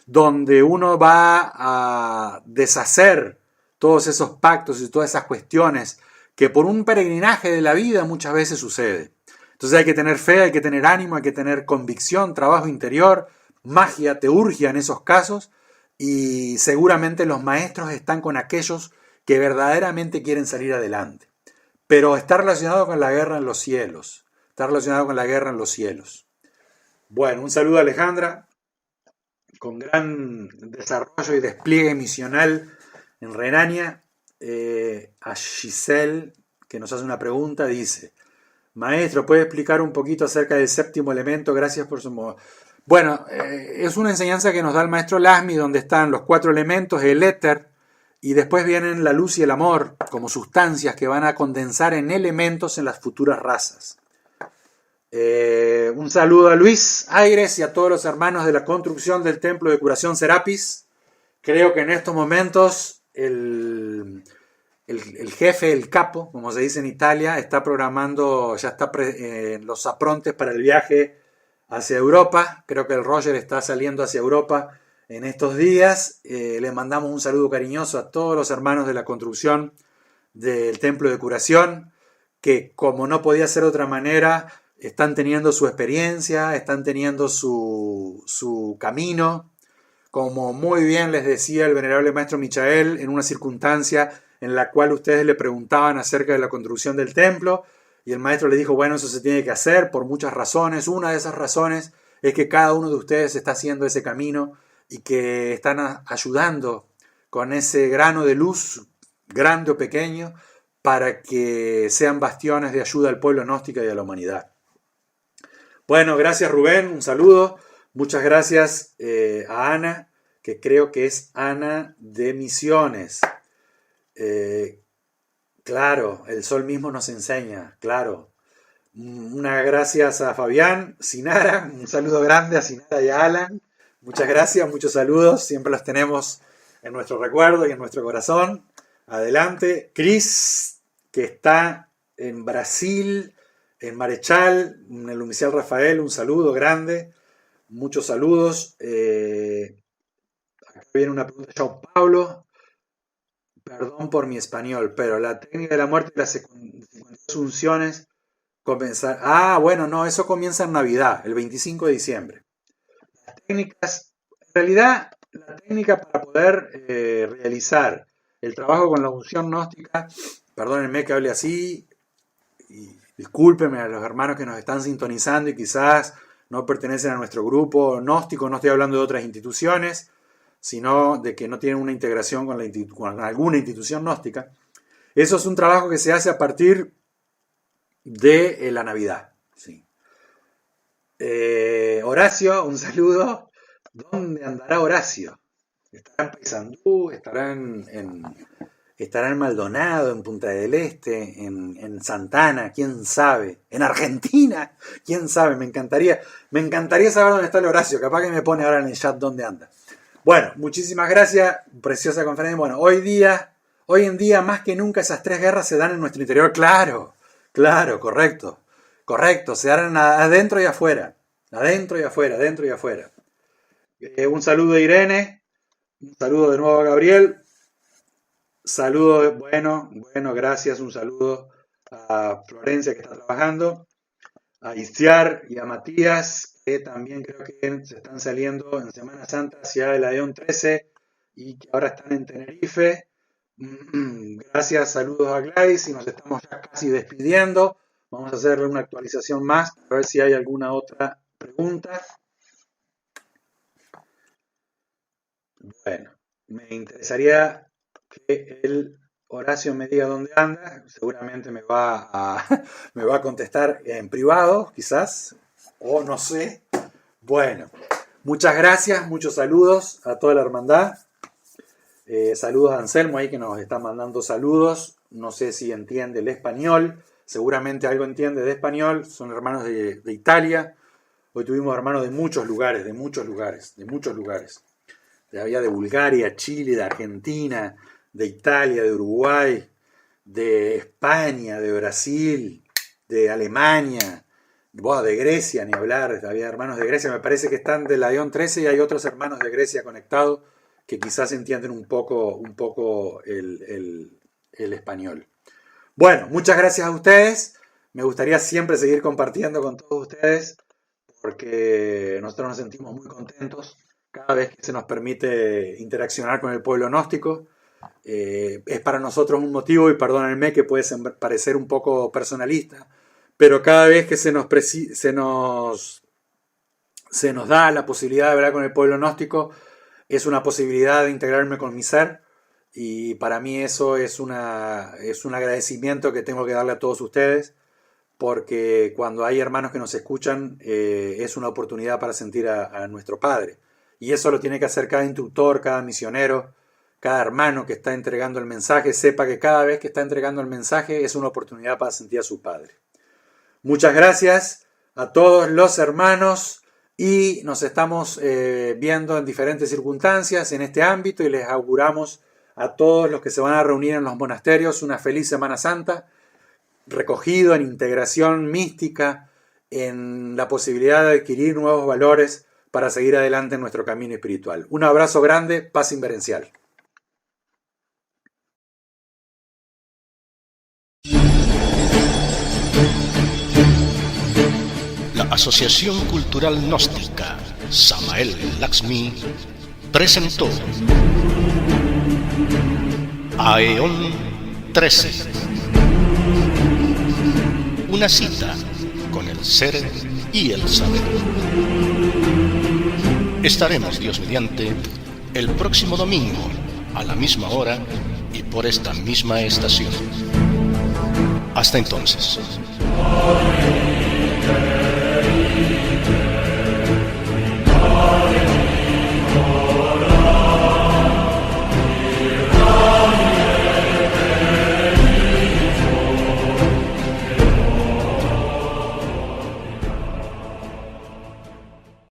[SPEAKER 1] donde uno va a deshacer todos esos pactos y todas esas cuestiones que por un peregrinaje de la vida muchas veces sucede. Entonces hay que tener fe, hay que tener ánimo, hay que tener convicción, trabajo interior, magia, teurgia en esos casos, y seguramente los maestros están con aquellos que verdaderamente quieren salir adelante. Pero está relacionado con la guerra en los cielos. Está relacionado con la guerra en los cielos. Bueno, un saludo a Alejandra, con gran desarrollo y despliegue misional en Renania. A Giselle, que nos hace una pregunta, dice: maestro, ¿puede explicar un poquito acerca del séptimo elemento? Gracias por su... Bueno, es una enseñanza que nos da el maestro Lasmi, donde están los 4 elementos, el éter, y después vienen la luz y el amor como sustancias que van a condensar en elementos en las futuras razas. Un saludo a Luis Aires y a todos los hermanos de la construcción del templo de curación Serapis. Creo que en estos momentos el jefe, el capo, como se dice en Italia, está programando, ya está los aprontes para el viaje hacia Europa. Creo que el Roger está saliendo hacia Europa en estos días. Le mandamos un saludo cariñoso a todos los hermanos de la construcción del templo de curación, que como no podía ser de otra manera, están teniendo su experiencia, están teniendo su camino. Como muy bien les decía el venerable maestro Michael, en una circunstancia en la cual ustedes le preguntaban acerca de la construcción del templo, y el maestro le dijo: bueno, eso se tiene que hacer por muchas razones. Una de esas razones es que cada uno de ustedes está haciendo ese camino y que están ayudando con ese grano de luz, grande o pequeño, para que sean bastiones de ayuda al pueblo gnóstico y a la humanidad. Bueno, gracias Rubén, un saludo. Muchas gracias a Ana, que que creo que es Ana de Misiones. Claro, el sol mismo nos enseña, claro. Unas gracias a Fabián, Sinara, un saludo grande a Sinara y a Alan. Muchas gracias, muchos saludos, siempre los tenemos en nuestro recuerdo y en nuestro corazón. Adelante. Cris, que está en Brasil, en Marechal, en el Unicial Rafael, un saludo grande, muchos saludos. Acá viene una pregunta de João Paulo. Perdón por mi español, pero la técnica de la muerte y las 52 unciones comenzar. Bueno, no, eso comienza en Navidad, el 25 de diciembre. Las técnicas, en realidad, la técnica para poder realizar el trabajo con la unción gnóstica, perdónenme que hable así, y discúlpenme a los hermanos que nos están sintonizando y quizás no pertenecen a nuestro grupo gnóstico, no estoy hablando de otras instituciones, sino de que no tienen una integración con alguna institución gnóstica. Eso es un trabajo que se hace a partir de la Navidad. Sí. Horacio, un saludo. ¿Dónde andará Horacio? ¿Estará en Paysandú? ¿Estará en Maldonado, en Punta del Este, en Santana? ¿Quién sabe? ¿En Argentina? ¿Quién sabe? Me encantaría saber dónde está el Horacio. Capaz que me pone ahora en el chat dónde anda. Bueno, muchísimas gracias. Preciosa conferencia. Bueno, hoy en día, más que nunca, esas tres guerras se dan en nuestro interior. Claro, correcto. Se dan adentro y afuera. Adentro y afuera. Un saludo a Irene. Un saludo de nuevo a Gabriel. Saludo, bueno, gracias. Un saludo a Florencia, que está trabajando. A Isiar y a Matías, que también creo que se están saliendo en Semana Santa hacia el Aeon 13 y que ahora están en Tenerife. Gracias, saludos a Gladys y nos estamos ya casi despidiendo. Vamos a hacerle una actualización más para ver si hay alguna otra pregunta. Bueno, me interesaría que el Horacio me diga dónde anda. Seguramente me va a contestar en privado, quizás, o no sé. Bueno, muchas gracias, muchos saludos a toda la hermandad. Saludos a Anselmo ahí que nos está mandando saludos. No sé si entiende el español, seguramente algo entiende de español. Son hermanos de Italia. Hoy tuvimos hermanos de muchos lugares. Había de Bulgaria, Chile, de Argentina, de Italia, de Uruguay, de España, de Brasil, de Alemania, de Grecia, ni hablar. Había hermanos de Grecia, me parece que están del Aeon 13 y hay otros hermanos de Grecia conectados que quizás entienden un poco el español. Bueno, muchas gracias a ustedes. Me gustaría siempre seguir compartiendo con todos ustedes porque nosotros nos sentimos muy contentos cada vez que se nos permite interaccionar con el pueblo gnóstico. Es para nosotros un motivo, y perdónenme que puede parecer un poco personalista, pero cada vez que se nos da la posibilidad de hablar con el pueblo gnóstico, es una posibilidad de integrarme con mi ser, y para mí eso es un agradecimiento que tengo que darle a todos ustedes, porque cuando hay hermanos que nos escuchan, es una oportunidad para sentir a nuestro Padre, y eso lo tiene que hacer cada instructor, cada misionero, cada hermano que está entregando el mensaje. Sepa que cada vez que está entregando el mensaje es una oportunidad para sentir a su Padre. Muchas gracias a todos los hermanos y nos estamos viendo en diferentes circunstancias en este ámbito, y les auguramos a todos los que se van a reunir en los monasterios una feliz Semana Santa, recogido en integración mística, en la posibilidad de adquirir nuevos valores para seguir adelante en nuestro camino espiritual. Un abrazo grande, paz inverencial.
[SPEAKER 2] La Asociación Cultural Gnóstica Samael Laxmi presentó Aeon 13, una cita con el ser y el saber. Estaremos, Dios mediante, el próximo domingo a la misma hora y por esta misma estación. Hasta entonces.